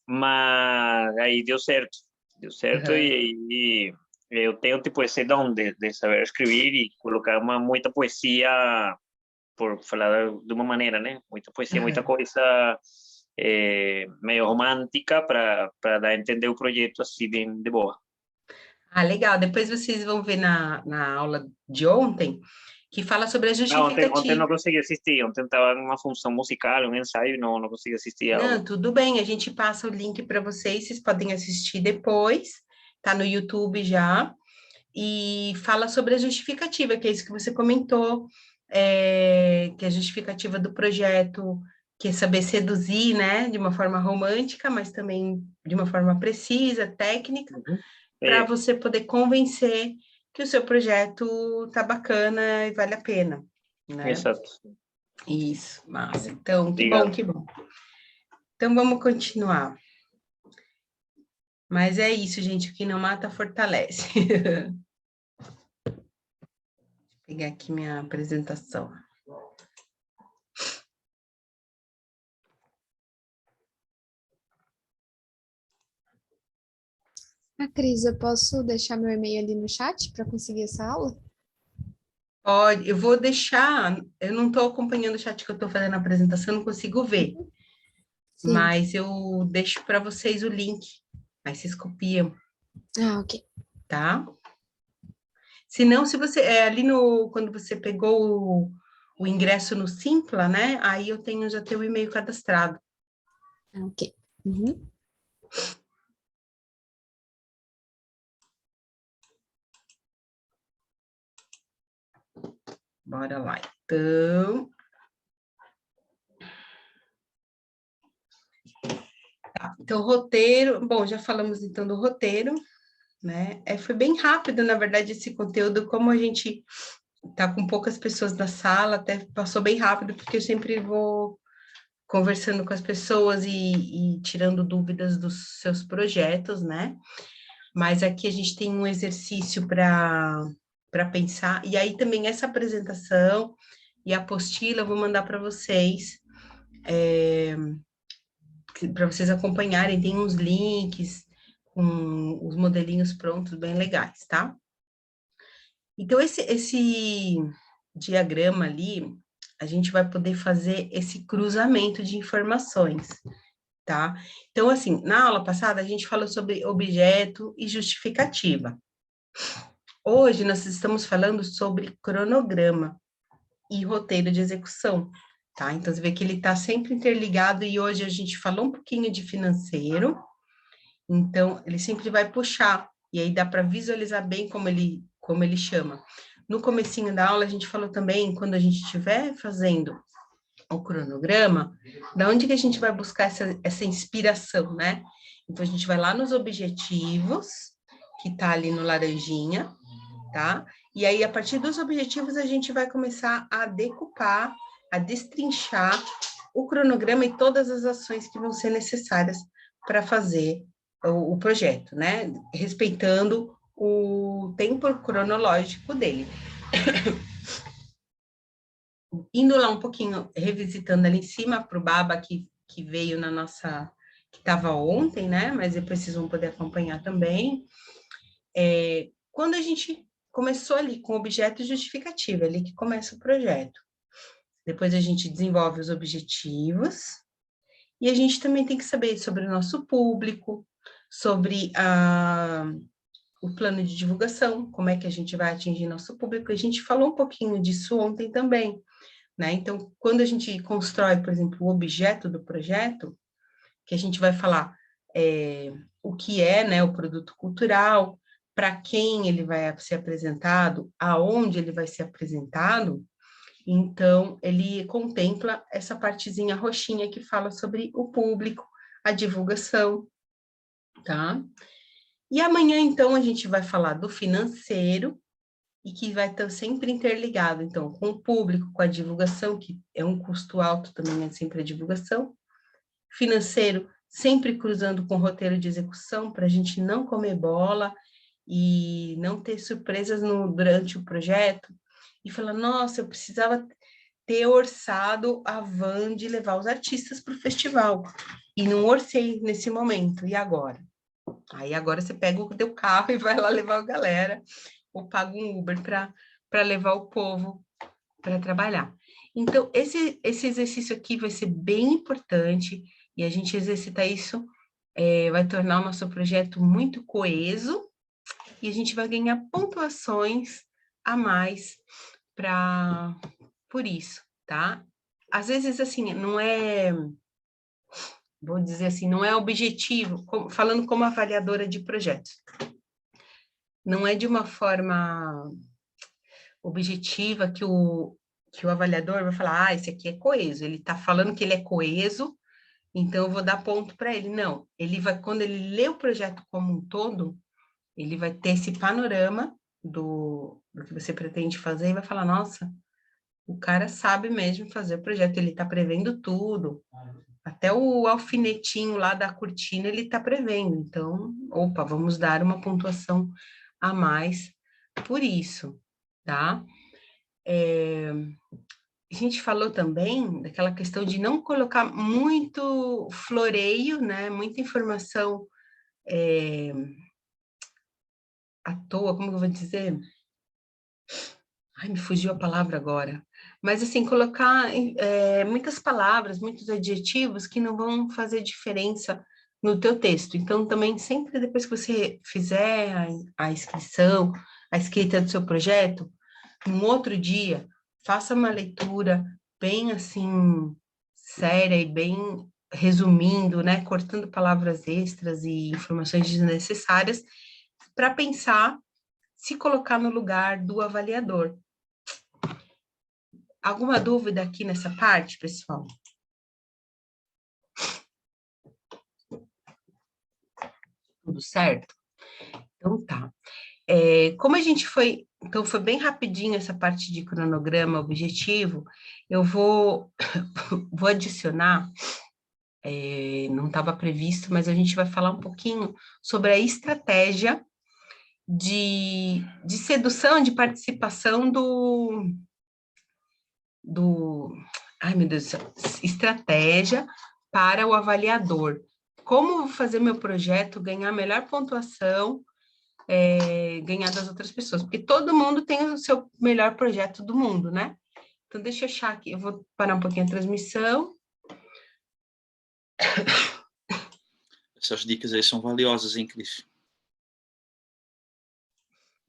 Mas aí deu certo e eu tenho tipo esse dom de saber escrever e colocar muita poesia, por falar de uma maneira, né? Muita poesia, muita coisa meio romântica para dar a entender o projeto assim bem de boa. Ah, legal. Depois vocês vão ver na aula de ontem, que fala sobre a Ontem justificativa. não consegui assistir, ontem estava numa função musical, um ensaio, não consegui assistir a aula. Não, tudo bem, a gente passa o link para vocês podem assistir depois, tá no YouTube já, e fala sobre a justificativa, que é isso que você comentou, que é a justificativa do projeto, que é saber seduzir, né, de uma forma romântica, mas também de uma forma precisa, técnica, para você poder convencer que o seu projeto tá bacana e vale a pena, né? Exato. Isso, massa. Então, que Obrigado. bom, que bom. Então, vamos continuar. Mas é isso, gente, o que não mata, fortalece. Vou pegar aqui minha apresentação. Cris, eu posso deixar meu e-mail ali no chat para conseguir essa aula? Pode, eu vou deixar, eu não estou acompanhando o chat que eu estou fazendo a apresentação, não consigo ver. Sim. Mas eu deixo para vocês o link, aí vocês copiam. Ah, ok. Tá? Se não, se você, ali quando você pegou o ingresso no Simpla, né, aí eu tenho já teu e-mail cadastrado. Ah, ok. Uhum. Bora lá, então. Tá, então, roteiro, bom, já falamos então do roteiro, né? Foi bem rápido, na verdade, esse conteúdo, como a gente tá com poucas pessoas na sala, até passou bem rápido, porque eu sempre vou conversando com as pessoas e tirando dúvidas dos seus projetos, né? Mas aqui a gente tem um exercício para pensar, e aí também essa apresentação e a apostila eu vou mandar para vocês, para vocês acompanharem, tem uns links com os modelinhos prontos, bem legais, tá? Então, esse diagrama ali, a gente vai poder fazer esse cruzamento de informações, tá? Então, assim, na aula passada, a gente falou sobre objeto e justificativa. Hoje, nós estamos falando sobre cronograma e roteiro de execução, tá? Então, você vê que ele está sempre interligado e hoje a gente falou um pouquinho de financeiro, então, ele sempre vai puxar, e aí dá para visualizar bem como ele chama. No comecinho da aula, a gente falou também, quando a gente estiver fazendo o cronograma, da onde que a gente vai buscar essa inspiração, né? Então, a gente vai lá nos objetivos, que tá ali no laranjinha, tá? E aí, a partir dos objetivos, a gente vai começar a decupar, a destrinchar o cronograma e todas as ações que vão ser necessárias para fazer o projeto, né? Respeitando o tempo cronológico dele. Indo lá um pouquinho, revisitando ali em cima para o Baba que veio na nossa, que estava ontem, né? Mas depois vocês vão poder acompanhar também. Quando a gente começou ali com objeto justificativo, ali que começa o projeto. Depois a gente desenvolve os objetivos, e a gente também tem que saber sobre o nosso público, sobre o plano de divulgação, como é que a gente vai atingir nosso público. A gente falou um pouquinho disso ontem também, né? Então, quando a gente constrói, por exemplo, o objeto do projeto, que a gente vai falar o que é, né, o produto cultural, para quem ele vai ser apresentado, aonde ele vai ser apresentado. Então, ele contempla essa partezinha roxinha que fala sobre o público, a divulgação, tá? E amanhã, então, a gente vai falar do financeiro, e que vai estar sempre interligado, então, com o público, com a divulgação, que é um custo alto também, é sempre a divulgação. Financeiro, sempre cruzando com o roteiro de execução, para a gente não comer bola e não ter surpresas durante o projeto, e falar, nossa, eu precisava ter orçado a van de levar os artistas para o festival, e não orcei nesse momento, e agora? Aí agora você pega o teu carro e vai lá levar a galera, ou paga um Uber para levar o povo para trabalhar. Então, esse exercício aqui vai ser bem importante, e a gente exercitar isso vai tornar o nosso projeto muito coeso, e a gente vai ganhar pontuações a mais por isso, tá? Às vezes, assim, não é, vou dizer assim, não é objetivo, falando como avaliadora de projetos, não é de uma forma objetiva que o avaliador vai falar, esse aqui é coeso, ele está falando que ele é coeso, então eu vou dar ponto para ele. Não, ele vai, quando ele lê o projeto como um todo, ele vai ter esse panorama do que você pretende fazer e vai falar, nossa, o cara sabe mesmo fazer o projeto, ele está prevendo tudo, até o alfinetinho lá da cortina ele está prevendo, então, opa, vamos dar uma pontuação a mais por isso, tá? A gente falou também daquela questão de não colocar muito floreio, né? Muita informação à toa, como eu vou dizer? Ai, me fugiu a palavra agora. Mas, assim, colocar muitas palavras, muitos adjetivos que não vão fazer diferença no teu texto. Então, também, sempre depois que você fizer a inscrição, a escrita do seu projeto, um outro dia, faça uma leitura bem, assim, séria e bem resumindo, né? Cortando palavras extras e informações desnecessárias, para pensar, se colocar no lugar do avaliador. Alguma dúvida aqui nessa parte, pessoal? Tudo certo? Então tá. Como a gente foi... Então, foi bem rapidinho essa parte de cronograma objetivo, eu vou adicionar, não estava previsto, mas a gente vai falar um pouquinho sobre a estratégia de sedução, de participação ai meu Deus do céu, estratégia para o avaliador. Como fazer meu projeto ganhar a melhor pontuação, ganhar das outras pessoas, porque todo mundo tem o seu melhor projeto do mundo, né? Então, deixa eu achar aqui, eu vou parar um pouquinho a transmissão. Essas dicas aí são valiosas, hein, Cris?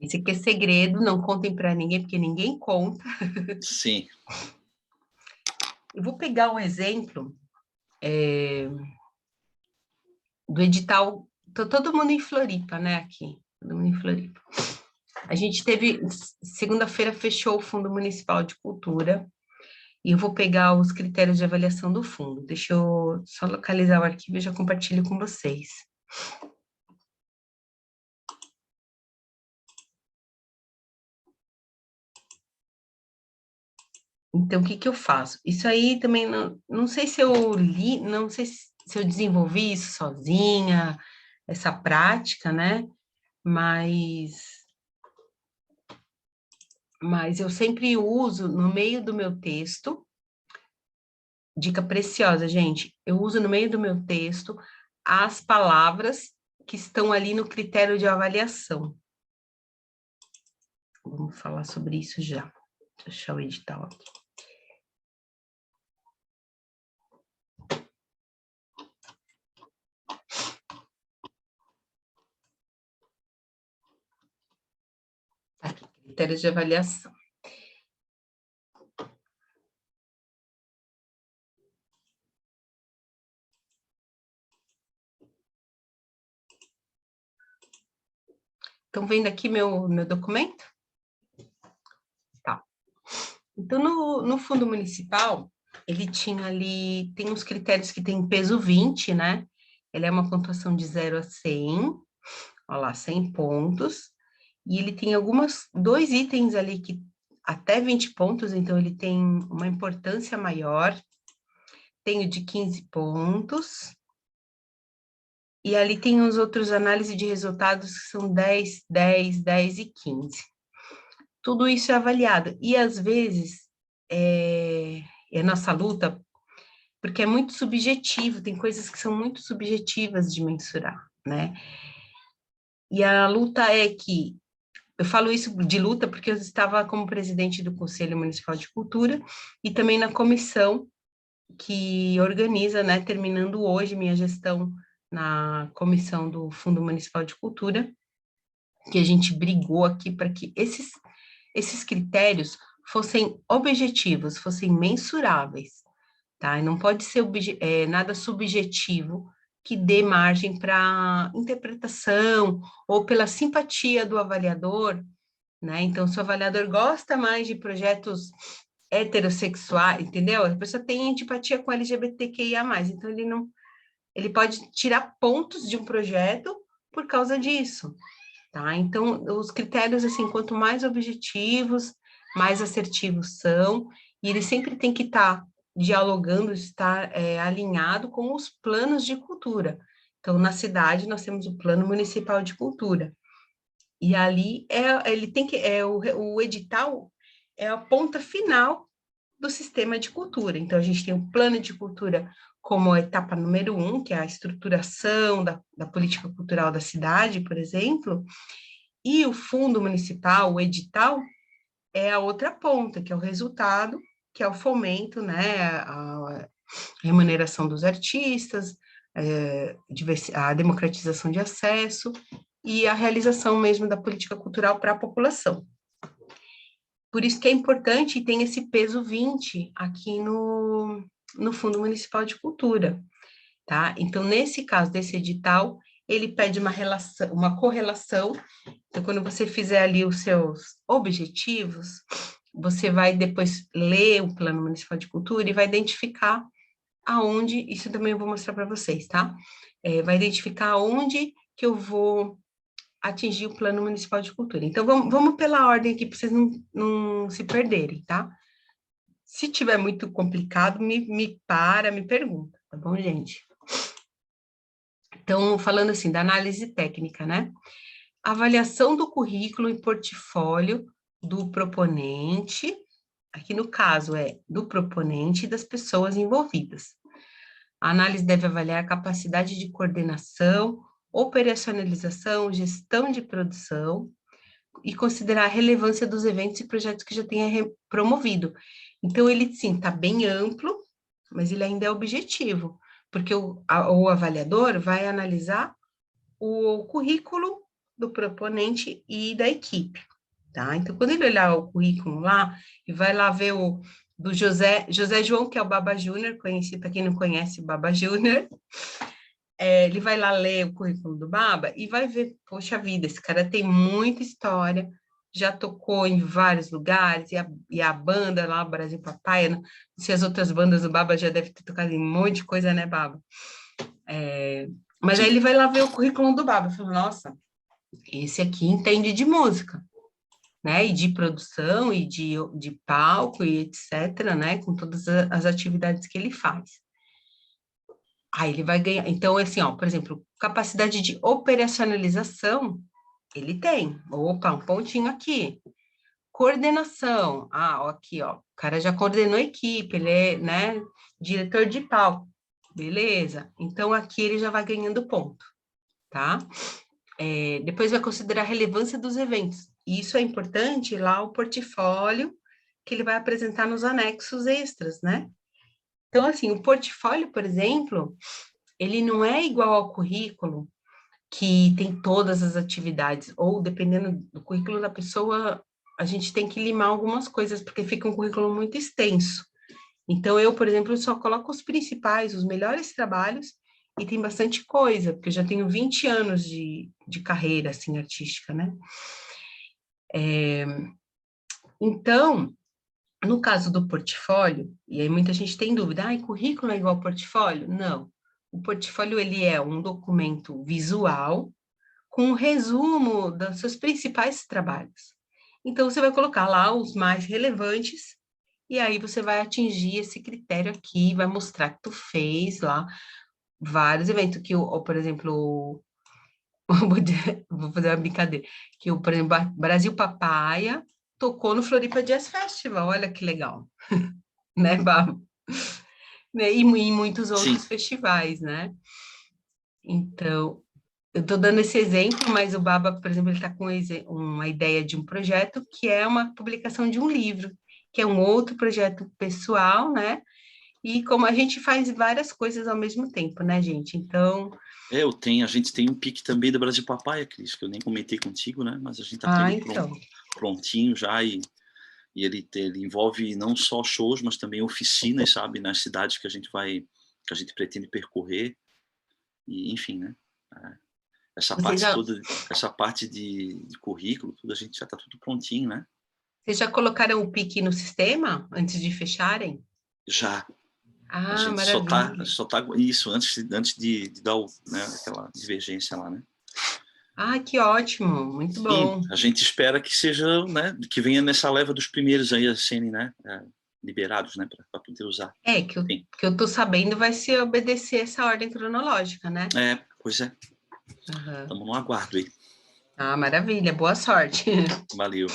Esse aqui é segredo, não contem para ninguém, porque ninguém conta. Sim. Eu vou pegar um exemplo do edital, todo mundo em Floripa, né, aqui, todo mundo em Floripa. A gente teve, segunda-feira fechou o Fundo Municipal de Cultura, e eu vou pegar os critérios de avaliação do fundo. Deixa eu só localizar o arquivo e já compartilho com vocês. Então, o que que eu faço? Isso aí também, não sei se eu li, não sei se eu desenvolvi isso sozinha, essa prática, né? Mas eu sempre uso no meio do meu texto, dica preciosa, gente, eu uso no meio do meu texto as palavras que estão ali no critério de avaliação. Vamos falar sobre isso já. Deixa eu editar aqui. Aqui, critérios de avaliação. Estão vendo aqui meu documento? Tá. Então, no Fundo Municipal, ele tinha ali, tem uns critérios que tem peso 20, né? Ele é uma pontuação de 0 a 100, olha lá, 100 pontos. E ele tem dois itens ali que até 20 pontos, então ele tem uma importância maior. Tem o de 15 pontos. E ali tem os outros análises de resultados que são 10, 10, 10 e 15. Tudo isso é avaliado. E, às vezes, é nossa luta, porque é muito subjetivo, tem coisas que são muito subjetivas de mensurar, né? E a luta é que, eu falo isso de luta porque eu estava como presidente do Conselho Municipal de Cultura e também na comissão que organiza, né, terminando hoje minha gestão na comissão do Fundo Municipal de Cultura, que a gente brigou aqui para que esses critérios fossem objetivos, fossem mensuráveis, tá? E não pode ser nada subjetivo que dê margem para interpretação ou pela simpatia do avaliador, né? Então, se o avaliador gosta mais de projetos heterossexuais, entendeu? A pessoa tem antipatia com LGBTQIA+, então ele pode tirar pontos de um projeto por causa disso, tá? Então, os critérios, assim, quanto mais objetivos, mais assertivos são, e ele sempre tem que estar dialogando, estar alinhado com os planos de cultura. Então, na cidade, nós temos o Plano Municipal de Cultura, e ali ele tem que, o edital é a ponta final do sistema de cultura. Então, a gente tem o plano de cultura como a etapa número 1, que é a estruturação da política cultural da cidade, por exemplo, e o fundo municipal, o edital, é a outra ponta, que é o resultado, que é o fomento, né, a remuneração dos artistas, a democratização de acesso e a realização mesmo da política cultural para a população. Por isso que é importante e tem esse peso 20 aqui no Fundo Municipal de Cultura, tá? Então, nesse caso desse edital, ele pede uma correlação. Então, quando você fizer ali os seus objetivos, você vai depois ler o Plano Municipal de Cultura e vai identificar aonde, isso também eu vou mostrar para vocês, tá? Vai identificar aonde que eu vou atingir o Plano Municipal de Cultura. Então, vamos pela ordem aqui, para vocês não se perderem, tá? Se tiver muito complicado, me pergunta, tá bom, gente? Então, falando assim, da análise técnica, né? Avaliação do currículo e portfólio do proponente, aqui no caso é do proponente e das pessoas envolvidas. A análise deve avaliar a capacidade de coordenação, operacionalização, gestão de produção e considerar a relevância dos eventos e projetos que já tenha promovido. Então, ele, sim, está bem amplo, mas ele ainda é objetivo, porque o avaliador vai analisar o currículo do proponente e da equipe, tá? Então, quando ele olhar o currículo lá, e vai lá ver do José João, que é o Baba Júnior, conhecido, para quem não conhece o Baba Júnior, ele vai lá ler o currículo do Baba e vai ver, poxa vida, esse cara tem muita história, já tocou em vários lugares, e a banda lá, Brasil Papai, não sei, as outras bandas do Baba já deve ter tocado em um monte de coisa, né, Baba? Mas aí ele vai lá ver o currículo do Baba e fala, nossa, esse aqui entende de música, né, e de produção, e de palco, e etc., né, com todas as atividades que ele faz. Aí ele vai ganhar, então, assim, ó, por exemplo, capacidade de operacionalização, ele tem. Opa, um pontinho aqui. Coordenação, ó, aqui, ó, o cara já coordenou a equipe, ele é, né, diretor de palco, beleza. Então, aqui ele já vai ganhando ponto, tá? Depois vai considerar a relevância dos eventos. E isso é importante lá, o portfólio que ele vai apresentar nos anexos extras, né? Então, assim, o portfólio, por exemplo, ele não é igual ao currículo, que tem todas as atividades, ou dependendo do currículo da pessoa, a gente tem que limar algumas coisas, porque fica um currículo muito extenso. Então, eu, por exemplo, só coloco os principais, os melhores trabalhos, e tem bastante coisa, porque eu já tenho 20 anos de carreira, assim, artística, né? Então, no caso do portfólio, e aí muita gente tem dúvida, currículo é igual portfólio? Não. O portfólio, ele é um documento visual com um resumo dos seus principais trabalhos. Então, você vai colocar lá os mais relevantes, e aí você vai atingir esse critério aqui, vai mostrar que tu fez lá vários eventos, que, por exemplo, vou fazer uma brincadeira, que, por exemplo, Brasil Papaya tocou no Floripa Jazz Festival, olha que legal, né, Babo? E em muitos Sim. outros festivais, né? Então, eu estou dando esse exemplo, mas o Baba, por exemplo, ele está com uma ideia de um projeto que é uma publicação de um livro, que é um outro projeto pessoal, né? E como a gente faz várias coisas ao mesmo tempo, né, gente? Então... a gente tem um pique também da Brasil Papaya, Cris, que eu nem comentei contigo, né? Mas a gente tá com ele prontinho já, e ele envolve não só shows, mas também oficinas, sabe? Nas cidades que a gente pretende percorrer, e enfim, né? Essa parte de currículo, tudo, a gente já tá tudo prontinho, né? Vocês já colocaram o pique no sistema antes de fecharem? Já. Ah, a gente maravilha. só tá isso, antes de dar né, aquela divergência lá, né? Ah, que ótimo, muito bom. Sim, a gente espera que seja, né, que venha nessa leva dos primeiros aí a serem, né, liberados, né, para poder usar. Que eu tô sabendo vai se obedecer essa ordem cronológica, né? Pois é. Estamos no aguardo aí. Ah, maravilha, boa sorte. Valeu.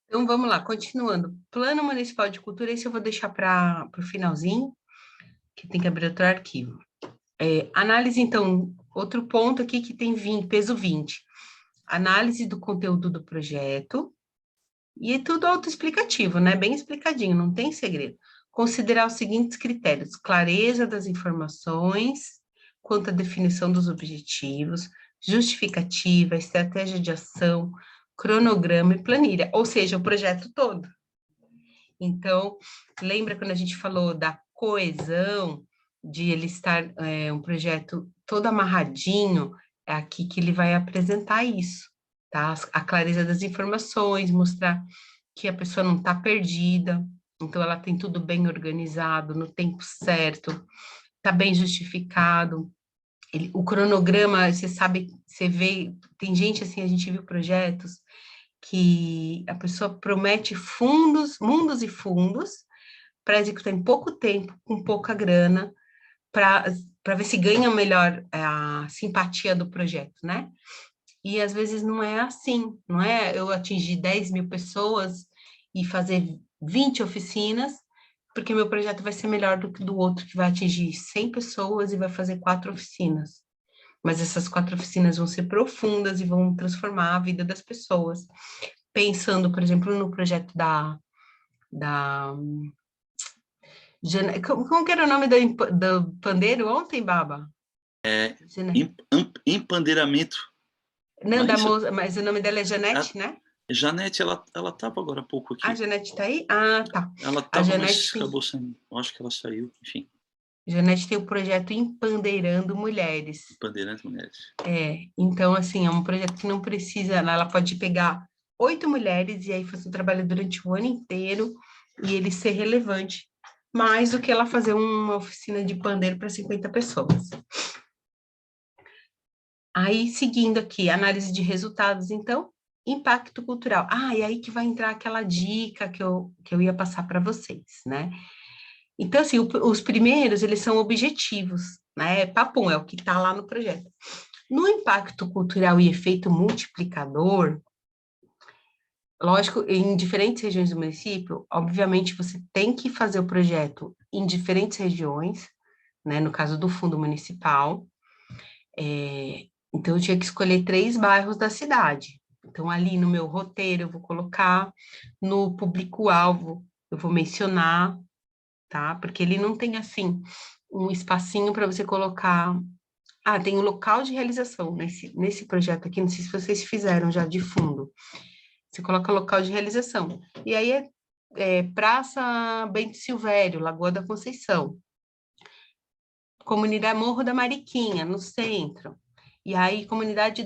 Então, vamos lá, continuando. Plano Municipal de Cultura, esse eu vou deixar para o finalzinho, que tem que abrir outro arquivo. Análise, então, outro ponto aqui que tem peso 20. Análise do conteúdo do projeto, e é tudo autoexplicativo, né? Bem explicadinho, não tem segredo. Considerar os seguintes critérios: clareza das informações, quanto à definição dos objetivos, justificativa, estratégia de ação, cronograma e planilha, ou seja, o projeto todo. Então, lembra quando a gente falou da coesão, de ele estar um projeto todo amarradinho? É aqui que ele vai apresentar isso, tá? A clareza das informações, mostrar que a pessoa não está perdida, então ela tem tudo bem organizado, no tempo certo, está bem justificado. O cronograma, você sabe, você vê, tem gente assim, a gente viu projetos que a pessoa promete mundos e fundos, para executar em pouco tempo, com pouca grana, para ver se ganha melhor a simpatia do projeto, né? E às vezes não é assim, não é eu atingir 10 mil pessoas e fazer 20 oficinas, porque meu projeto vai ser melhor do que do outro, que vai atingir 100 pessoas e vai fazer 4 oficinas. Mas essas 4 oficinas vão ser profundas e vão transformar a vida das pessoas. Pensando, por exemplo, no projeto como que era o nome do pandeiro ontem, Baba? Empandeiramento. Não, da moça, mas o nome dela é Janete, né? Janete, ela estava agora há pouco aqui. A Janete está aí? Ah, tá. Ela estava, mas acabou saindo. Eu acho que ela saiu, enfim. Janete tem o projeto Empandeirando Mulheres. Empandeirando Mulheres. Então, assim, é um projeto que não precisa, ela pode pegar 8 mulheres e aí fazer o trabalho durante o ano inteiro e ele ser relevante, mais do que ela fazer uma oficina de pandeiro para 50 pessoas. Aí, seguindo aqui, análise de resultados, então, impacto cultural. E aí que vai entrar aquela dica que eu ia passar para vocês, né? Então, assim, os primeiros, eles são objetivos, né? Papum, é o que está lá no projeto. No impacto cultural e efeito multiplicador, lógico, em diferentes regiões do município, obviamente você tem que fazer o projeto em diferentes regiões, né? No caso do Fundo Municipal. Então, eu tinha que escolher 3 bairros da cidade. Então, ali no meu roteiro, eu vou colocar, no público-alvo, eu vou mencionar, tá? Porque ele não tem, assim, um espacinho para você colocar... tem o local de realização nesse projeto aqui, não sei se vocês fizeram já de fundo. Você coloca local de realização. E aí Praça Bento Silvério, Lagoa da Conceição. comunidade Morro da Mariquinha, no centro. E aí, comunidade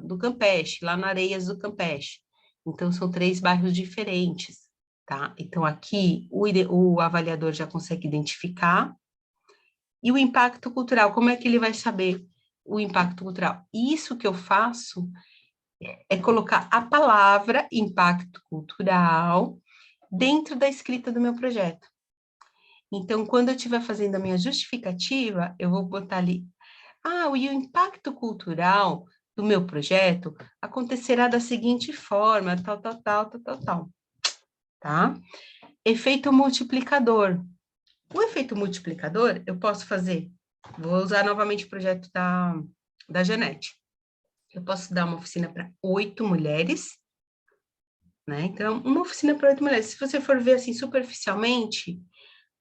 do Campeche, lá na Areias do Campeche. Então, são 3 bairros diferentes, tá? Então, aqui, o avaliador já consegue identificar. E o impacto cultural, como é que ele vai saber o impacto cultural? Isso que eu faço é colocar a palavra impacto cultural dentro da escrita do meu projeto. Então, quando eu estiver fazendo a minha justificativa, eu vou botar ali, e o impacto cultural do meu projeto acontecerá da seguinte forma, tal, tá? Efeito multiplicador. O efeito multiplicador, eu posso fazer, vou usar novamente o projeto da Janete. Eu posso dar uma oficina para 8 mulheres, né? Então, uma oficina para 8 mulheres. Se você for ver assim superficialmente,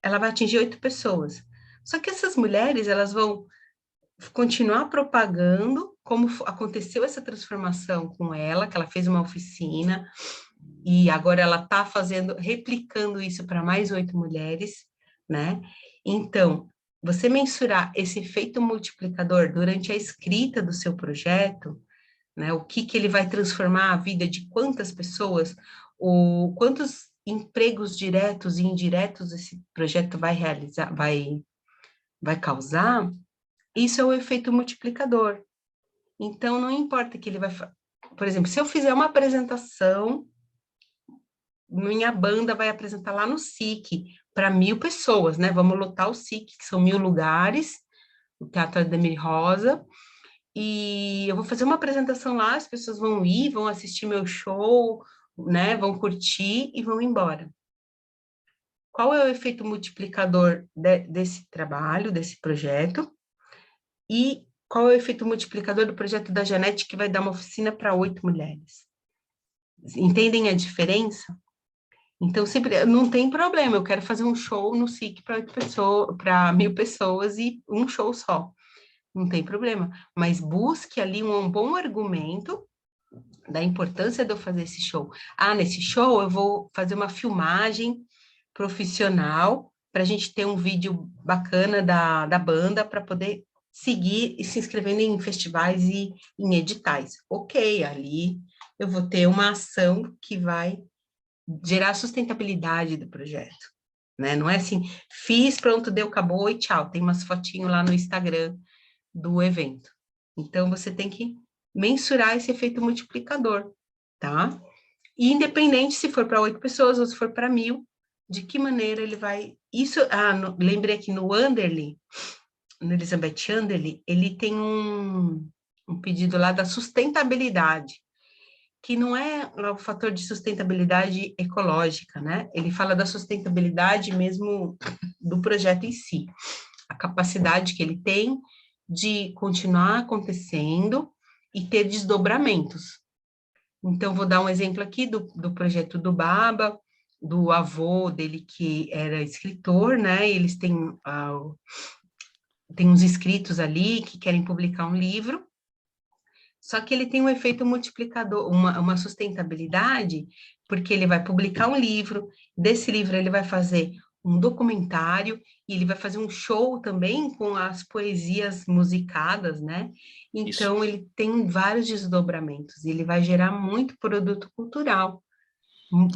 ela vai atingir 8 pessoas. Só que essas mulheres, elas vão continuar propagando como aconteceu essa transformação com ela, que ela fez uma oficina, e agora ela está replicando isso para mais 8 mulheres, né? Então, você mensurar esse efeito multiplicador durante a escrita do seu projeto, né? O que ele vai transformar a vida de quantas pessoas, quantos empregos diretos e indiretos esse projeto vai realizar, vai causar, isso é o efeito multiplicador. Então, não importa que ele vai... Por exemplo, se eu fizer uma apresentação, minha banda vai apresentar lá no SIC, para 1.000 pessoas, né? Vamos lotar o SIC, que são 1.000 lugares, o Teatro Ademir Rosa, e eu vou fazer uma apresentação lá, as pessoas vão ir, vão assistir meu show, né? Vão curtir e vão embora. Qual é o efeito multiplicador desse trabalho, desse projeto? E qual é o efeito multiplicador do projeto da Janete, que vai dar uma oficina para 8 mulheres? Entendem a diferença? Então, sempre, não tem problema, eu quero fazer um show no SIC para 8 pessoas, para 1.000 pessoas e um show só. Não tem problema, mas busque ali um bom argumento da importância de eu fazer esse show. Nesse show eu vou fazer uma filmagem profissional para a gente ter um vídeo bacana da banda para poder seguir e se inscrevendo em festivais e em editais. Ok, ali eu vou ter uma ação que vai gerar sustentabilidade do projeto, né? Não é assim, fiz, pronto, deu, acabou e tchau. Tem umas fotinhos lá no Instagram do evento. Então, você tem que mensurar esse efeito multiplicador, tá? E independente se for para 8 pessoas ou se for para 1.000, de que maneira ele vai... Isso, lembrei aqui no Anderly, no Elizabeth Anderly, ele tem um pedido lá da sustentabilidade, que não é o fator de sustentabilidade ecológica, né? Ele fala da sustentabilidade mesmo do projeto em si, a capacidade que ele tem de continuar acontecendo e ter desdobramentos. Então, vou dar um exemplo aqui do projeto do Baba, do avô dele que era escritor, né? Eles têm uns inscritos ali que querem publicar um livro, só que ele tem um efeito multiplicador, uma sustentabilidade, porque ele vai publicar um livro, desse livro ele vai fazer um documentário, e ele vai fazer um show também com as poesias musicadas, né? Então, Isso. ele tem vários desdobramentos, ele vai gerar muito produto cultural.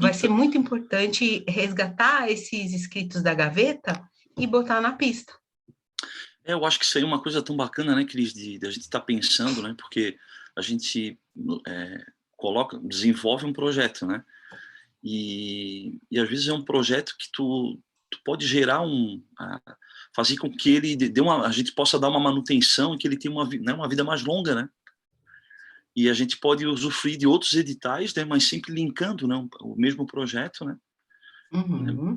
Vai ser muito importante resgatar esses escritos da gaveta e botar na pista. Eu acho que isso aí é uma coisa tão bacana, né, Cris, de a gente estar pensando, né, porque a gente desenvolve um projeto, né, e às vezes é um projeto que tu pode gerar fazer com que ele a gente possa dar uma manutenção e que ele tenha uma vida mais longa, né, e a gente pode usufruir de outros editais, né, mas sempre linkando, né, o mesmo projeto, né,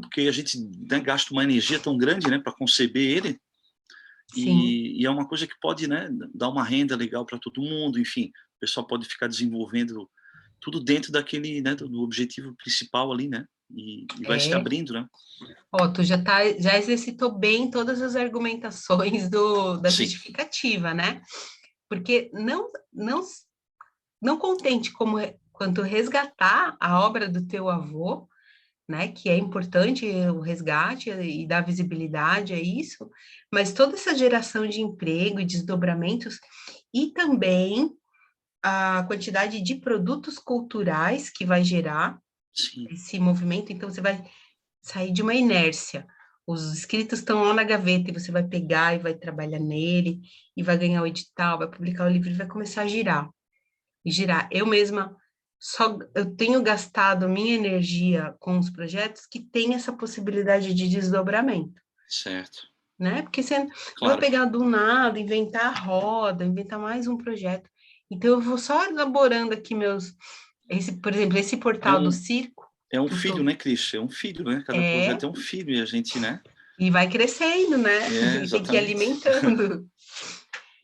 porque a gente, né, gasta uma energia tão grande, né, para conceber ele. E é uma coisa que pode, né, dar uma renda legal para todo mundo, enfim, o pessoal pode ficar desenvolvendo tudo dentro daquele, né, do objetivo principal ali, né, e vai se abrindo, né. Tu já exercitou bem todas as argumentações da justificativa, né? Porque não contente quanto resgatar a obra do teu avô, né, que é importante o resgate e dar visibilidade a isso, mas toda essa geração de emprego e desdobramentos, e também a quantidade de produtos culturais que vai gerar Sim, esse movimento, então você vai sair de uma inércia. Os escritos estão lá na gaveta e você vai pegar e vai trabalhar nele, e vai ganhar o edital, vai publicar o livro e vai começar a girar. E girar. Eu mesma eu tenho gastado minha energia com os projetos que têm essa possibilidade de desdobramento, certo. né? Porque você não vai Claro. pegar do nada, inventar a roda, inventar mais um projeto. Então, eu vou só elaborando aqui por exemplo, esse É portal do um, circo, é um que eu filho, tô, né, Cris? É um filho, né? Cada projeto é um filho e a gente, né? e vai crescendo, né? É, E tem que ir exatamente. alimentando.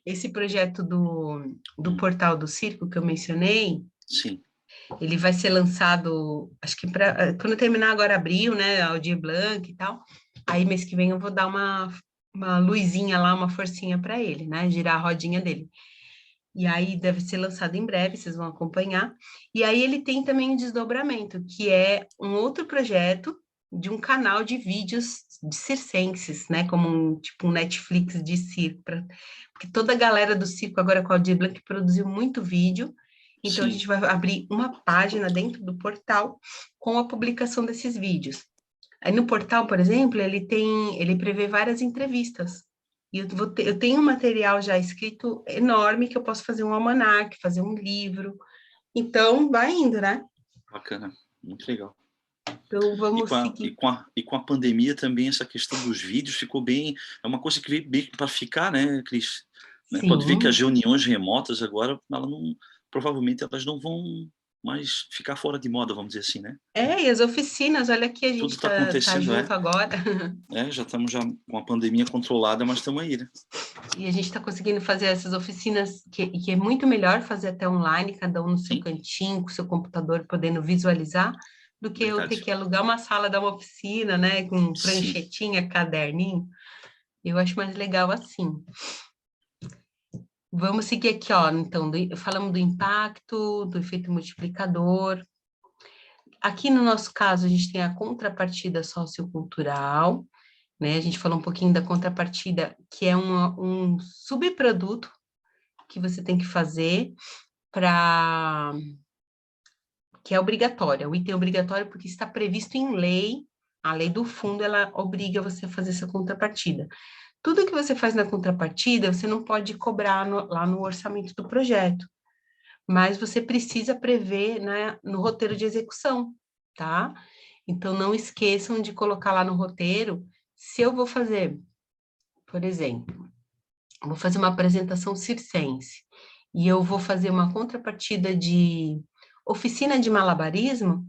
Esse projeto do Hum, portal do circo que eu mencionei, sim, ele vai ser lançado, acho que quando terminar agora abril, né, Aldir Blanc e tal, aí mês que vem eu vou dar uma luzinha lá, uma forcinha para ele, né, girar a rodinha dele. E aí deve ser lançado em breve, vocês vão acompanhar. E aí ele tem também um desdobramento, que é um outro projeto de um canal de vídeos de circenses, né, como tipo um Netflix de circo, porque toda a galera do circo agora com a Aldir Blanc produziu muito vídeo, então a sim, gente vai abrir uma página dentro do portal com a publicação desses vídeos. Aí no portal, por exemplo, ele prevê várias entrevistas. E eu tenho um material já escrito enorme que eu posso fazer um almanaque, fazer um livro. Então, vai indo, né? bacana, muito legal. Então, E vamos com a, e seguir. com a, e com a pandemia também essa questão dos vídeos ficou bem, é uma coisa que veio bem para ficar, né, Cris? Né? Pode ver que as Sim. reuniões remotas agora, provavelmente elas não vão mais ficar fora de moda, vamos dizer assim, né? E as oficinas, olha aqui, a Tudo gente está tá acontecendo, junto agora. já estamos já com a pandemia controlada, mas estamos aí, né? E a gente está conseguindo fazer essas oficinas, que é muito melhor fazer até online, cada um no seu Sim, cantinho, com o seu computador, podendo visualizar, do que eu ter verdade. que alugar uma sala da uma oficina, né, com Sim, pranchetinha, caderninho. Eu acho mais legal assim. Vamos seguir aqui, ó. Então, falamos do impacto, do efeito multiplicador. Aqui no nosso caso, a gente tem a contrapartida sociocultural, né? A gente falou um pouquinho da contrapartida, que é um subproduto que você tem que fazer para que é obrigatório, é o item obrigatório porque está previsto em lei, a lei do fundo, ela obriga você a fazer essa contrapartida. Tudo que você faz na contrapartida, você não pode cobrar lá no orçamento do projeto, mas você precisa prever, né, no roteiro de execução, tá? Então, não esqueçam de colocar lá no roteiro, se eu vou fazer, por exemplo, vou fazer uma apresentação circense, e eu vou fazer uma contrapartida de oficina de malabarismo,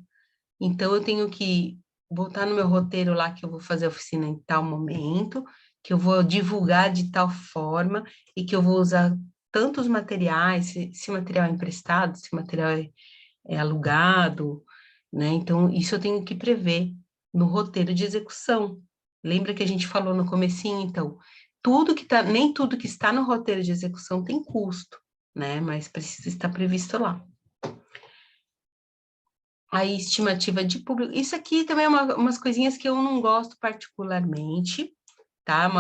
então eu tenho que botar no meu roteiro lá que eu vou fazer a oficina em tal momento, que eu vou divulgar de tal forma e que eu vou usar tantos materiais, se material é emprestado, se material é alugado, né? Então, isso eu tenho que prever no roteiro de execução. Lembra que a gente falou no comecinho, então, nem tudo que está no roteiro de execução tem custo, né? Mas precisa estar previsto lá. A estimativa de público. Isso aqui também é umas coisinhas que eu não gosto particularmente, tá?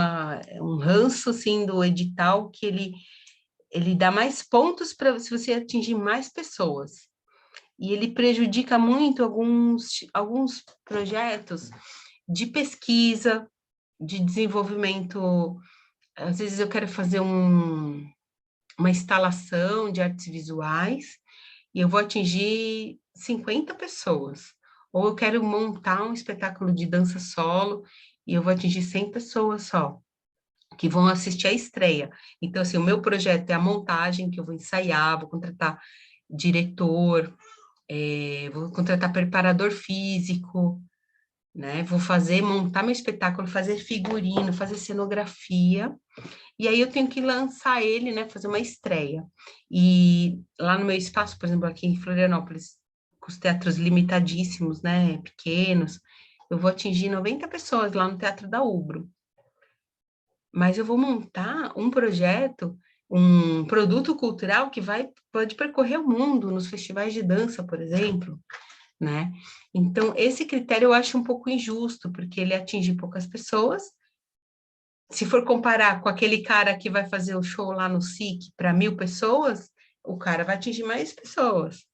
Um ranço, assim, do edital, que ele dá mais pontos para se você atingir mais pessoas. E ele prejudica muito alguns projetos de pesquisa, de desenvolvimento. Às vezes eu quero fazer uma instalação de artes visuais, e eu vou atingir 50 pessoas. Ou eu quero montar um espetáculo de dança solo e eu vou atingir 100 pessoas só, que vão assistir à estreia. Então, assim, o meu projeto é a montagem, que eu vou ensaiar, vou contratar diretor, vou contratar preparador físico, né? Vou montar meu espetáculo, fazer figurino, fazer cenografia, e aí eu tenho que lançar ele, né, fazer uma estreia. E lá no meu espaço, por exemplo, aqui em Florianópolis, com os teatros limitadíssimos, né, pequenos, eu vou atingir 90 pessoas lá no Teatro da Ubro. Mas eu vou montar um projeto, um produto cultural que pode percorrer o mundo, nos festivais de dança, por exemplo, né? Então, esse critério eu acho um pouco injusto, porque ele atinge poucas pessoas. Se for comparar com aquele cara que vai fazer o show lá no SIC para 1.000 pessoas, o cara vai atingir mais pessoas.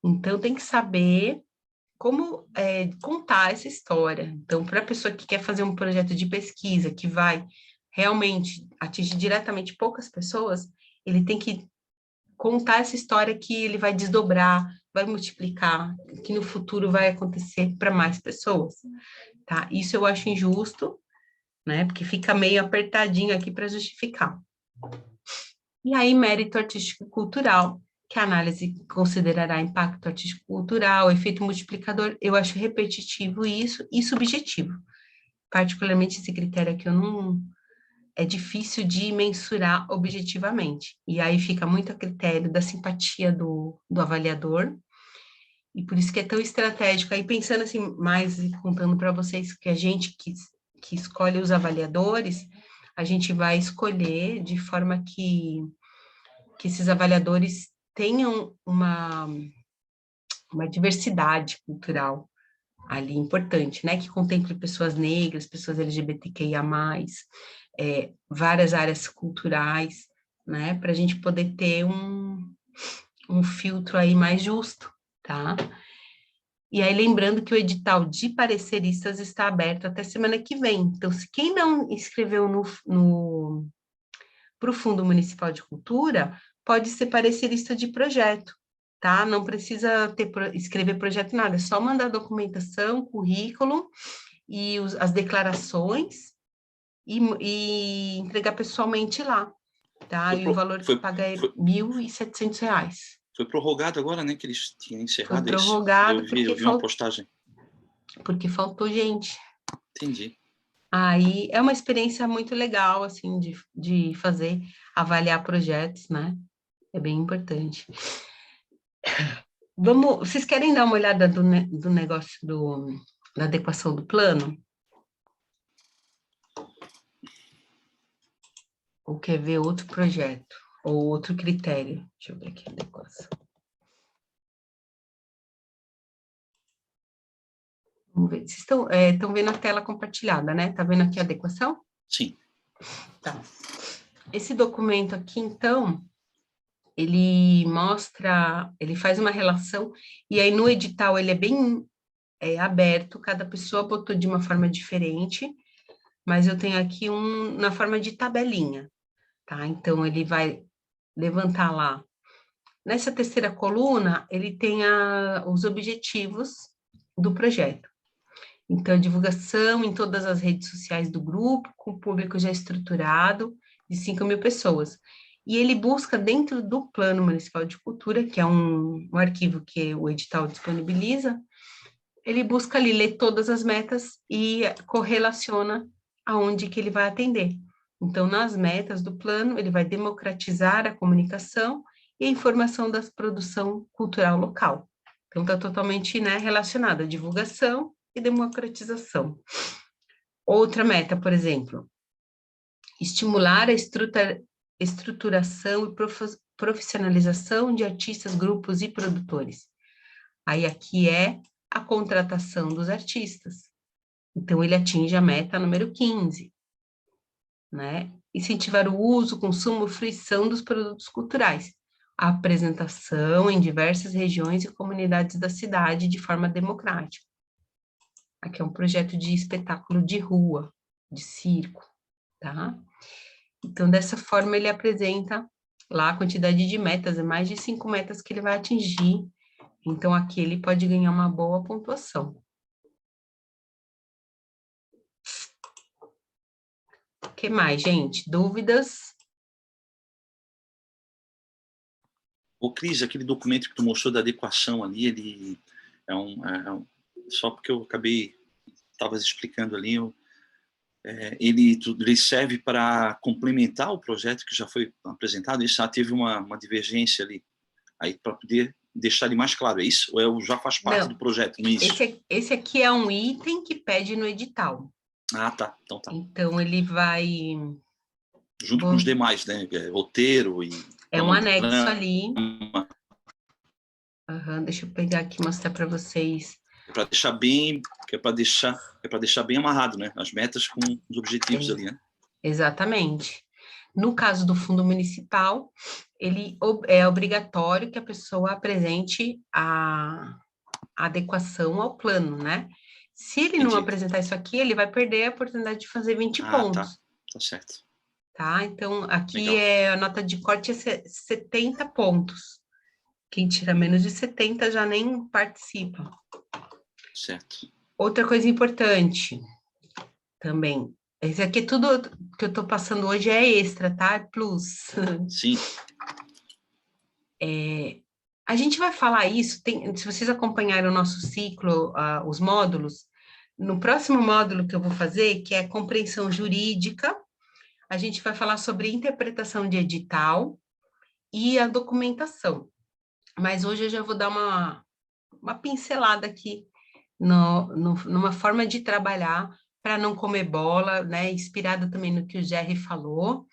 Então, tem que saber como contar essa história. Então, para a pessoa que quer fazer um projeto de pesquisa que vai realmente atingir diretamente poucas pessoas, ele tem que contar essa história que ele vai desdobrar, vai multiplicar, que no futuro vai acontecer para mais pessoas, tá? Isso eu acho injusto, né? Porque fica meio apertadinho aqui para justificar. E aí, mérito artístico e cultural, que a análise considerará impacto artístico-cultural, efeito multiplicador, eu acho repetitivo isso e subjetivo. Particularmente esse critério aqui eu não... É difícil de mensurar objetivamente. E aí fica muito a critério da simpatia do avaliador, e por isso que é tão estratégico. Aí pensando assim, mais contando para vocês que a gente que escolhe os avaliadores, a gente vai escolher de forma que esses avaliadores tenham uma diversidade cultural ali importante, né? Que contemple pessoas negras, pessoas LGBTQIA+, várias áreas culturais, né? Para a gente poder ter um filtro aí mais justo, tá? E aí, lembrando que o edital de pareceristas está aberto até semana que vem. Então, se quem não inscreveu para o Fundo Municipal de Cultura, pode ser parecerista de projeto, tá? Não precisa escrever projeto nada, é só mandar documentação, currículo e as declarações e entregar pessoalmente lá, tá? E o valor que paga é R$ 1.700. Foi prorrogado agora, né, que eles tinham encerrado isso. Foi prorrogado eu vi uma postagem. Porque faltou gente. Entendi. Aí é uma experiência muito legal, assim, de fazer, avaliar projetos, né? É bem importante. Vocês querem dar uma olhada do negócio da adequação do plano? Ou quer ver outro projeto? Ou outro critério? Deixa eu ver aqui a adequação. Vamos ver. Vocês estão vendo a tela compartilhada, né? Tá vendo aqui a adequação? Sim. Tá. Esse documento aqui, então, ele faz uma relação, e aí no edital ele é bem aberto, cada pessoa botou de uma forma diferente, mas eu tenho aqui na forma de tabelinha, tá? Então, ele vai levantar lá. Nessa terceira coluna, ele tem os objetivos do projeto. Então, divulgação em todas as redes sociais do grupo, com o público já estruturado, de 5.000 pessoas. E ele busca dentro do Plano Municipal de Cultura, que é um arquivo que o edital disponibiliza, ele busca ali ler todas as metas e correlaciona aonde que ele vai atender. Então, nas metas do plano, ele vai democratizar a comunicação e a informação da produção cultural local. Então, está totalmente, né, relacionado à divulgação e democratização. Outra meta, por exemplo, estimular a estruturação e profissionalização de artistas, grupos e produtores. Aí aqui é a contratação dos artistas. Então, ele atinge a meta número 15, né? Incentivar o uso, consumo, fruição dos produtos culturais. A apresentação em diversas regiões e comunidades da cidade de forma democrática. Aqui é um projeto de espetáculo de rua, de circo, tá? Então, dessa forma, ele apresenta lá a quantidade de metas, é mais de 5 metas que ele vai atingir. Então, aqui ele pode ganhar uma boa pontuação. O que mais, gente? Dúvidas? Ô, Cris, aquele documento que tu mostrou da adequação ali, ele só porque eu estavas explicando ali, ele serve para complementar o projeto que já foi apresentado, isso já teve uma divergência ali, aí para poder deixar ele mais claro, é isso? Ou já faz parte do projeto no início? Esse aqui é um item que pede no edital. Ah, tá. Então tá. Então, ele vai... Junto com os demais, né? Roteiro e... É um anexo ali. Deixa eu pegar aqui e mostrar para vocês. Para deixar bem, para deixar bem amarrado, né? As metas com os objetivos ali, né? Exatamente. No caso do fundo municipal, ele é obrigatório que a pessoa apresente a adequação ao plano, né? Se ele não apresentar isso aqui, ele vai perder a oportunidade de fazer 20 pontos. Tá certo. Tá? Então, aqui a nota de corte é 70 pontos. Quem tira menos de 70 já nem participa. Certo. Outra coisa importante também. Esse aqui é tudo que eu estou passando hoje é extra, tá? É plus. Sim. A gente vai falar isso, se vocês acompanharem o nosso ciclo, os módulos, no próximo módulo que eu vou fazer, que é compreensão jurídica, a gente vai falar sobre interpretação de edital e a documentação. Mas hoje eu já vou dar uma pincelada aqui numa forma de trabalhar para não comer bola, né? Inspirada também no que o Jerry falou,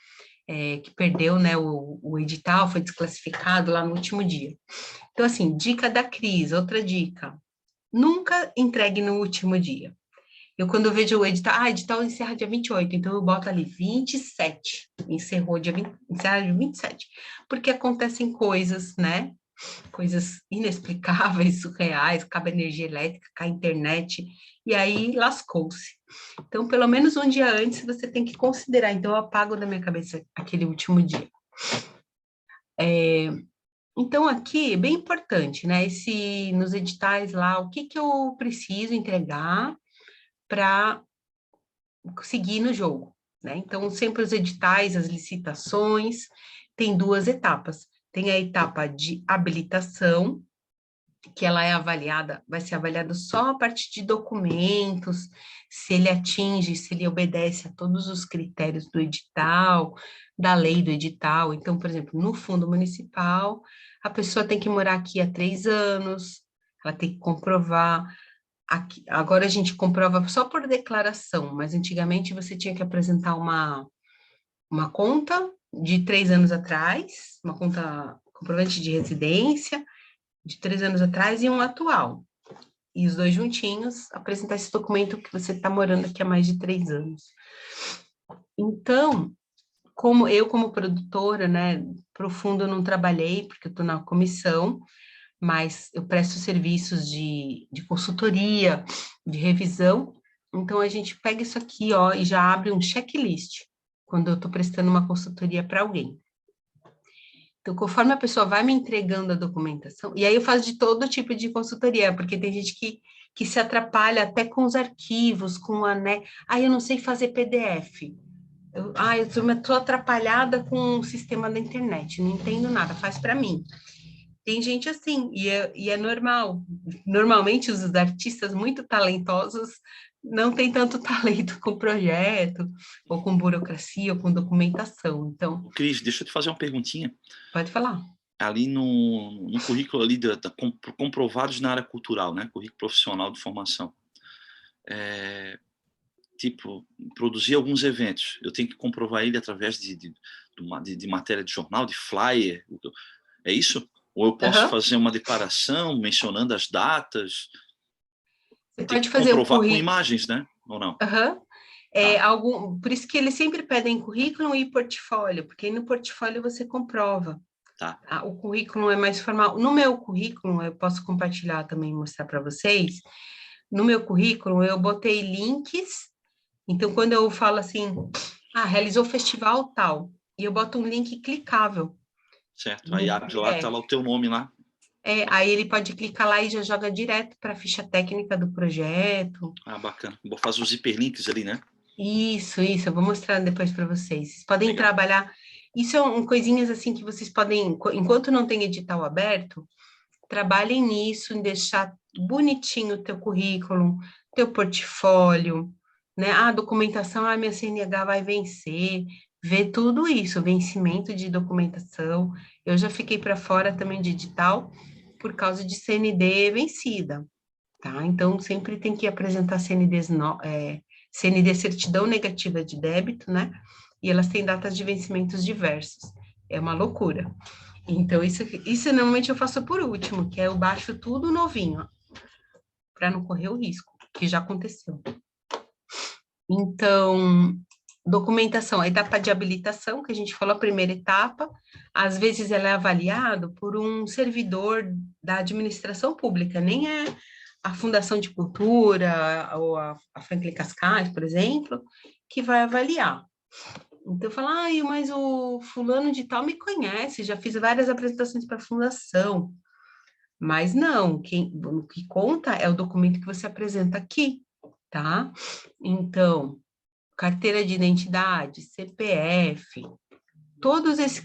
que perdeu, né, o edital, foi desclassificado lá no último dia. Então, assim, dica da Cris, outra dica, nunca entregue no último dia. Eu, quando eu vejo o edital, edital encerra dia 28, então eu boto ali 27, encerra dia 27, porque acontecem coisas, né, coisas inexplicáveis, surreais, cabe energia elétrica, cai internet, e aí lascou-se. Então, pelo menos um dia antes, você tem que considerar. Então, eu apago da minha cabeça aquele último dia. Então, aqui, é bem importante, né? Nos editais lá, o que eu preciso entregar para seguir no jogo, né? Então, sempre os editais, as licitações, tem 2 etapas. Tem a etapa de habilitação, que ela vai ser avaliada só a partir de documentos, se ele obedece a todos os critérios do edital, da lei do edital. Então, por exemplo, no fundo municipal, a pessoa tem que morar aqui há 3 anos, ela tem que comprovar. Aqui, agora a gente comprova só por declaração, mas antigamente você tinha que apresentar uma conta de 3 anos atrás, uma conta comprovante de residência, de 3 anos atrás e um atual. E os 2 juntinhos, apresentar esse documento que você está morando aqui há mais de 3 anos. Então, como produtora, né, para o fundo eu não trabalhei, porque eu estou na comissão, mas eu presto serviços de consultoria, de revisão, então a gente pega isso aqui, ó, e já abre um checklist, quando eu estou prestando uma consultoria para alguém. Então, conforme a pessoa vai me entregando a documentação, e aí eu faço de todo tipo de consultoria, porque tem gente que se atrapalha até com os arquivos, com a, né? Eu não sei fazer PDF. Eu estou atrapalhada com o sistema da internet, não entendo nada, faz para mim. Tem gente assim, e é normal. Normalmente, os artistas muito talentosos não têm tanto talento com projeto, ou com burocracia, ou com documentação. Então, Cris, deixa eu te fazer uma perguntinha. Pode falar. Ali no currículo ali comprovados na área cultural, né? Currículo profissional de formação. Tipo, produzir alguns eventos. Eu tenho que comprovar ele através de matéria de jornal, de flyer. É isso? Ou eu posso fazer uma declaração mencionando as datas? Você Tem pode que fazer comprovar com imagens, né? Ou não? Por isso que eles sempre pedem currículo e portfólio, porque aí no portfólio você comprova. Tá. O currículo é mais formal. No meu currículo, eu posso compartilhar também, mostrar para vocês. No meu currículo, eu botei links. Então, quando eu falo assim, realizou festival tal, e eu boto um link clicável. Certo, aí abre lá, tá lá o teu nome lá. Aí ele pode clicar lá e já joga direto para a ficha técnica do projeto. Bacana. Vou fazer os hiperlinks ali, né? Isso, eu vou mostrar depois para vocês. Vocês podem trabalhar. Isso são coisinhas assim que vocês podem, enquanto não tem edital aberto, trabalhem nisso, em deixar bonitinho o teu currículo, teu portfólio, né? A documentação, minha CNH vai vencer, ver tudo isso, vencimento de documentação. Eu já fiquei para fora também de edital por causa de CND vencida, tá? Então, sempre tem que apresentar CND certidão negativa de débito, né? E elas têm datas de vencimentos diversos. É uma loucura. Então, isso normalmente eu faço por último, que é eu baixo tudo novinho, para não correr o risco, que já aconteceu. Então, documentação, a etapa de habilitação, que a gente falou, a primeira etapa, às vezes ela é avaliado por um servidor da administração pública, nem é a Fundação de Cultura ou a Franklin Cascais, por exemplo, que vai avaliar. Então, eu falo, mas o fulano de tal me conhece, já fiz várias apresentações para a fundação. Mas não, o que conta é o documento que você apresenta aqui, tá? Então, carteira de identidade, CPF,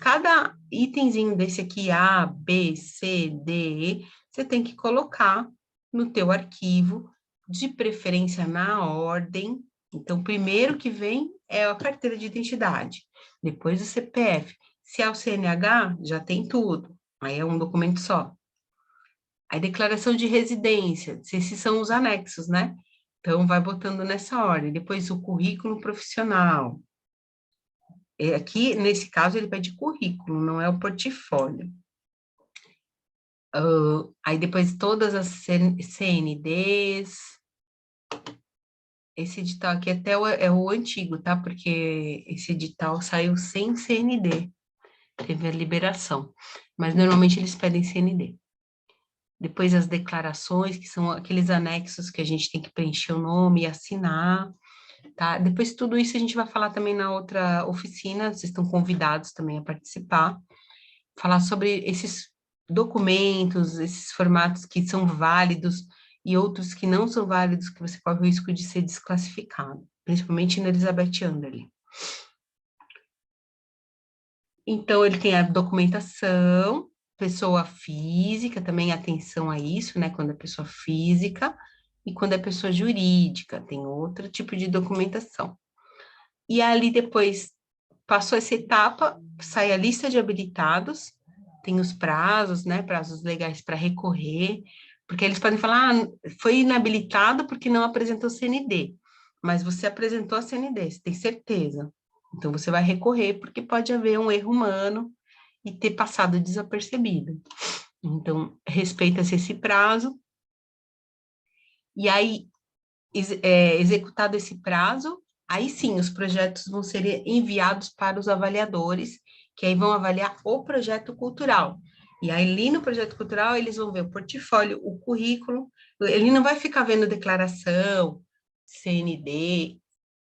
cada itemzinho desse aqui, A, B, C, D, E, você tem que colocar no teu arquivo, de preferência na ordem. Então, primeiro que vem é a carteira de identidade, depois o CPF. Se é o CNH, já tem tudo, aí é um documento só. Aí, declaração de residência, esses são os anexos, né? Então, vai botando nessa ordem. Depois, o currículo profissional. Aqui, nesse caso, ele pede currículo, não é o portfólio. Aí, depois, todas as CNDs. Esse edital aqui até é o antigo, tá? Porque esse edital saiu sem CND. Teve a liberação. Mas, normalmente, eles pedem CND. Depois as declarações, que são aqueles anexos que a gente tem que preencher o nome e assinar, tá? Depois tudo isso a gente vai falar também na outra oficina, vocês estão convidados também a participar, falar sobre esses documentos, esses formatos que são válidos e outros que não são válidos, que você corre o risco de ser desclassificado, principalmente na Elizabeth Anderle. Então, ele tem a documentação, pessoa física, também atenção a isso, né, quando é pessoa física, e quando é pessoa jurídica, tem outro tipo de documentação. E ali depois, passou essa etapa, sai a lista de habilitados, tem os prazos, né, prazos legais para recorrer, porque eles podem falar, foi inabilitado porque não apresentou CND, mas você apresentou a CND, você tem certeza. Então, você vai recorrer, porque pode haver um erro humano e ter passado desapercebido. Então, respeita-se esse prazo. E aí, executado esse prazo, aí sim, os projetos vão ser enviados para os avaliadores, que aí vão avaliar o projeto cultural. E aí, ali no projeto cultural, eles vão ver o portfólio, o currículo, ele não vai ficar vendo declaração, CND,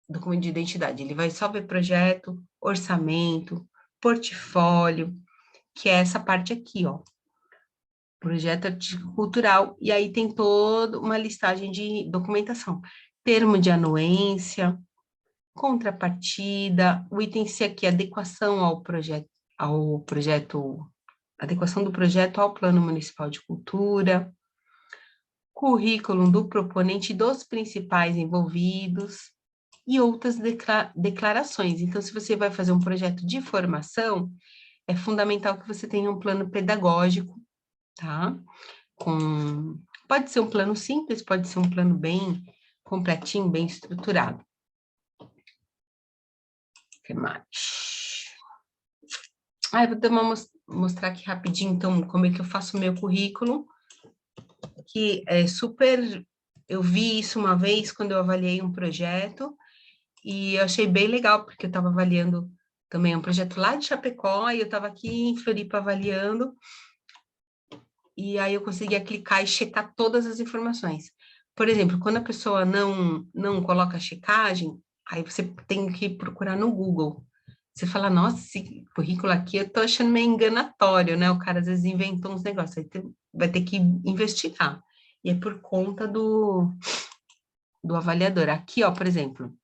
documento de identidade, ele vai só ver projeto, orçamento, portfólio, que é essa parte aqui, ó, projeto artístico cultural, e aí tem toda uma listagem de documentação, termo de anuência, contrapartida, o item C aqui, adequação ao projeto, adequação do projeto ao Plano Municipal de Cultura, currículo do proponente e dos principais envolvidos, e outras declarações. Então, se você vai fazer um projeto de formação, é fundamental que você tenha um plano pedagógico, tá? Pode ser um plano simples, pode ser um plano bem completinho, bem estruturado. O que mais? Eu vou mostrar aqui rapidinho, então, como é que eu faço o meu currículo, que é super... Eu vi isso uma vez quando eu avaliei um projeto, e eu achei bem legal, porque eu estava avaliando também um projeto lá de Chapecó, e eu estava aqui em Floripa avaliando, e aí eu conseguia clicar e checar todas as informações. Por exemplo, quando a pessoa não coloca a checagem, aí você tem que procurar no Google. Você fala, nossa, esse currículo aqui eu tô achando meio enganatório, né? O cara às vezes inventou uns negócios, aí vai ter que investigar. E é por conta do avaliador. Aqui, ó, por exemplo,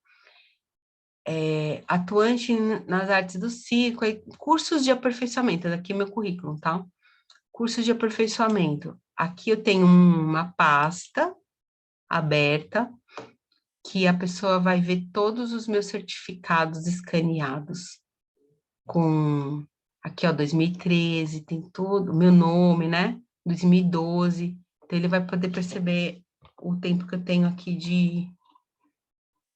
atuante nas artes do circo, cursos de aperfeiçoamento, aqui é meu currículo, tá? Cursos de aperfeiçoamento. Aqui eu tenho uma pasta aberta, que a pessoa vai ver todos os meus certificados escaneados, aqui ó, 2013, tem tudo, meu nome, né? 2012, então ele vai poder perceber o tempo que eu tenho aqui de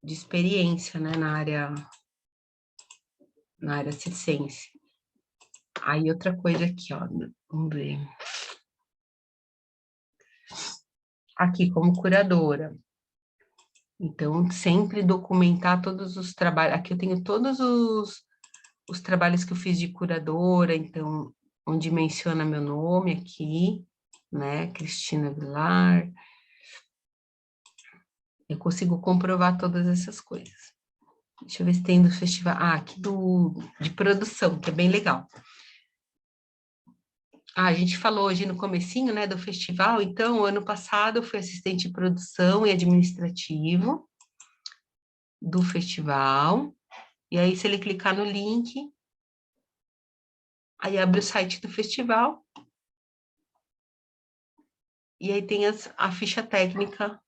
experiência, né, na área circense. Aí, outra coisa aqui, ó, vamos ver. Aqui, como curadora. Então, sempre documentar todos os trabalhos. Aqui eu tenho todos os trabalhos que eu fiz de curadora, então, onde menciona meu nome aqui, né? Cristina Vilar. Eu consigo comprovar todas essas coisas. Deixa eu ver se tem do festival. Ah, aqui de produção, que é bem legal. Ah, a gente falou hoje no comecinho, né, do festival. Então, ano passado eu fui assistente de produção e administrativo do festival. E aí, se ele clicar no link, aí abre o site do festival. E aí tem a ficha técnica.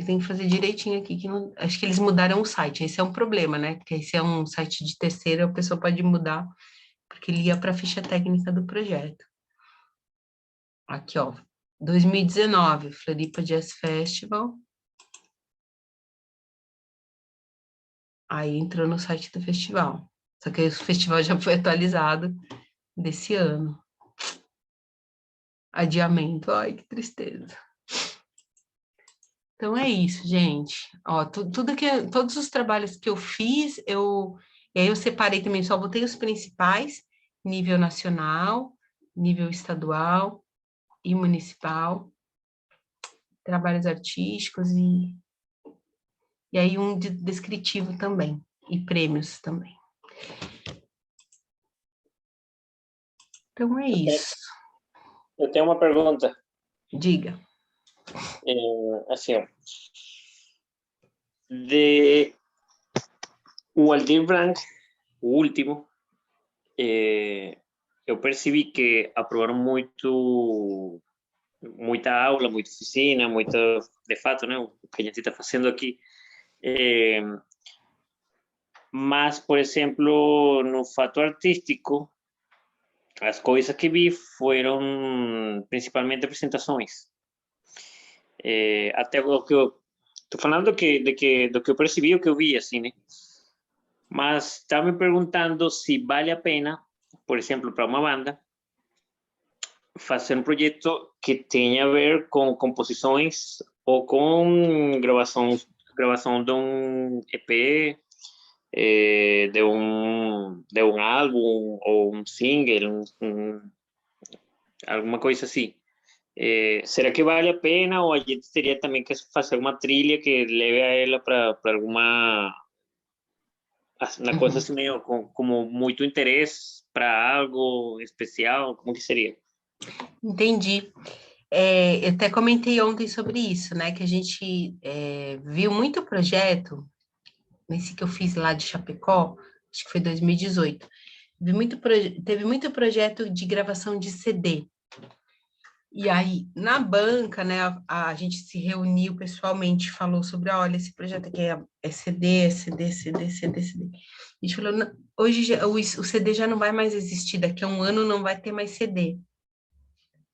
Tem que fazer direitinho aqui, que não, acho que eles mudaram o site. Esse é um problema, né? Porque esse é um site de terceiro, a pessoa pode mudar, porque ele ia para a ficha técnica do projeto. Aqui, ó, 2019, Floripa Jazz Festival. Aí entrou no site do festival. Só que o festival já foi atualizado desse ano. Adiamento, ai, que tristeza. Então é isso, gente. Ó, todos os trabalhos que eu fiz, e aí eu separei também, só botei os principais, nível nacional, nível estadual e municipal, trabalhos artísticos e aí um descritivo também, e prêmios também. Então é isso. Eu tenho uma pergunta. Diga. Assim, ó, o Aldir Blanc, o último, eu percebi que aprovaram muita aula, muita oficina, de fato, né, o que a gente está fazendo aqui. Mas, por exemplo, no fato artístico, as coisas que vi foram principalmente apresentações. Até o que eu estou falando do que eu percebi, o que eu vi, assim, né? Mas estava me perguntando se vale a pena, por exemplo, para uma banda, fazer um projeto que tenha a ver com composições ou com gravação de um EP, de um álbum ou um single, alguma coisa assim. Será que vale a pena ou a gente teria também que fazer uma trilha que leve a ela para alguma uma coisa assim meio como muito interesse para algo especial? Como que seria? Entendi. Eu até comentei ontem sobre isso, né? Que a gente viu muito projeto, nesse que eu fiz lá de Chapecó, acho que foi 2018. Teve muito projeto de gravação de CD. E aí, na banca, né, a gente se reuniu pessoalmente, falou sobre, olha, esse projeto aqui é CD, CD, CD, CD, CD. A gente falou, hoje o CD já não vai mais existir, daqui a um ano não vai ter mais CD.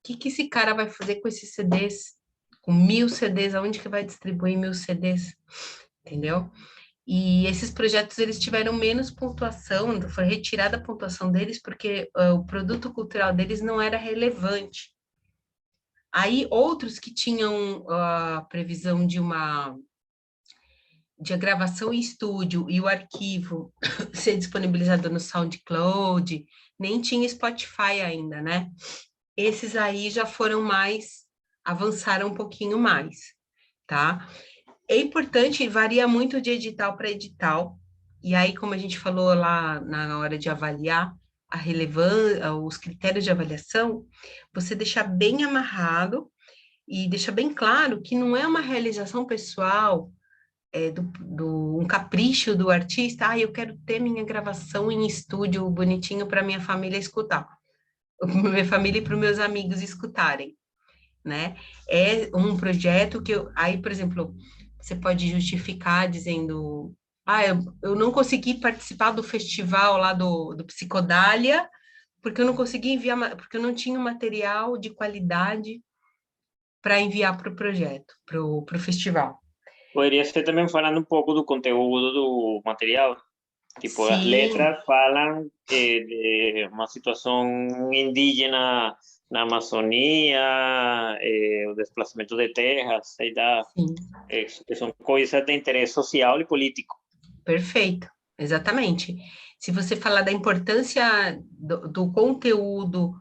O que esse cara vai fazer com esses CDs? Com 1000 CDs, aonde que vai distribuir 1000 CDs? Entendeu? E esses projetos, eles tiveram menos pontuação, foi retirada a pontuação deles porque o produto cultural deles não era relevante. Aí, outros que tinham a previsão de a gravação em estúdio e o arquivo ser disponibilizado no SoundCloud, nem tinha Spotify ainda, né? Esses aí já foram avançaram um pouquinho mais, tá? É importante, varia muito de edital para edital, e aí, como a gente falou lá na hora de avaliar a relevância, os critérios de avaliação, você deixar bem amarrado e deixar bem claro que não é uma realização pessoal, um capricho do artista, eu quero ter minha gravação em estúdio bonitinho para minha família escutar, para minha família e para os meus amigos escutarem, né? É um projeto que aí, por exemplo, você pode justificar dizendo, eu não consegui participar do festival lá do Psicodália, porque eu não consegui enviar, porque eu não tinha material de qualidade para enviar para o projeto, para o festival. Poderia ser também falando um pouco do conteúdo do material? Tipo, as Sim. letras falam de uma situação indígena na Amazônia, o desplazamento de terras, aí dá, Sim. que são coisas de interesse social e político. Perfeito, exatamente. Se você falar da importância do conteúdo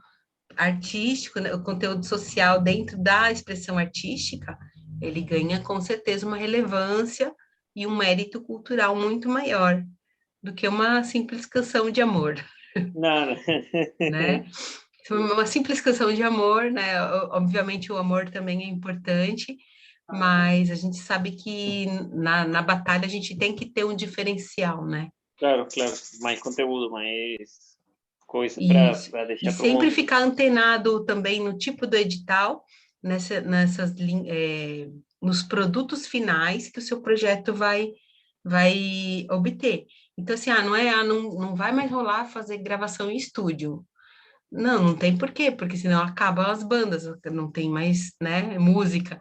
artístico, né, o conteúdo social dentro da expressão artística, ele ganha com certeza uma relevância e um mérito cultural muito maior do que uma simples canção de amor, Não, né? Uma simples canção de amor, né? Obviamente o amor também é importante, mas a gente sabe que na batalha a gente tem que ter um diferencial, né? claro, mais conteúdo, mais coisa Isso. para E deixar para o sempre mundo. ficar antenado também no tipo do edital, nos produtos finais que o seu projeto vai obter. Então, assim, não vai mais rolar fazer gravação em estúdio. Não tem porquê, porque senão acabam as bandas, não tem mais, né, música.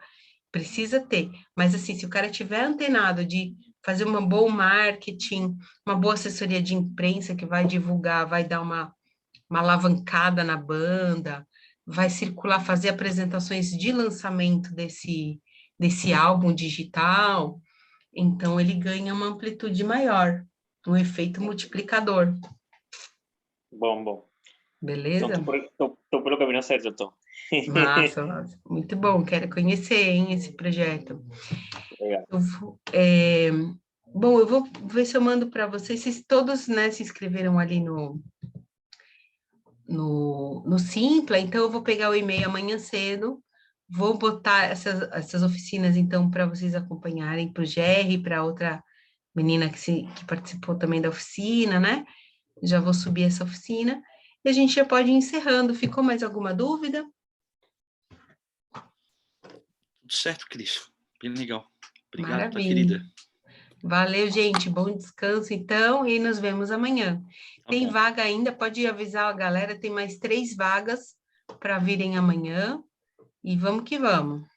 Precisa ter. Mas, assim, se o cara tiver antenado de fazer um bom marketing, uma boa assessoria de imprensa que vai divulgar, vai dar uma alavancada na banda, vai circular, fazer apresentações de lançamento desse álbum digital, então ele ganha uma amplitude maior, um efeito multiplicador. Bom. Beleza? Então, tô pelo caminho certo, então. Massa. Muito bom, quero conhecer, hein, esse projeto. Legal. Bom, eu vou ver se eu mando para vocês, vocês todos, né, se inscreveram ali no Simpla, então eu vou pegar o e-mail amanhã cedo, vou botar essas oficinas, então, para vocês acompanharem, para o Jerry, para outra menina que participou também da oficina, né? Já vou subir essa oficina, e a gente já pode ir encerrando. Ficou mais alguma dúvida? Tudo certo, Cris. Bem legal. Obrigado, tá, Maravilha. querida. Valeu, gente. Bom descanso, então, e nos vemos amanhã. Tem bom. vaga ainda, pode avisar a galera, tem mais 3 vagas para virem amanhã. E vamos que vamos.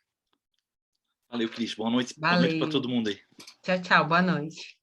Valeu, Cris. Boa noite. Boa noite para Valeu. todo mundo aí. Tchau, tchau. Boa noite.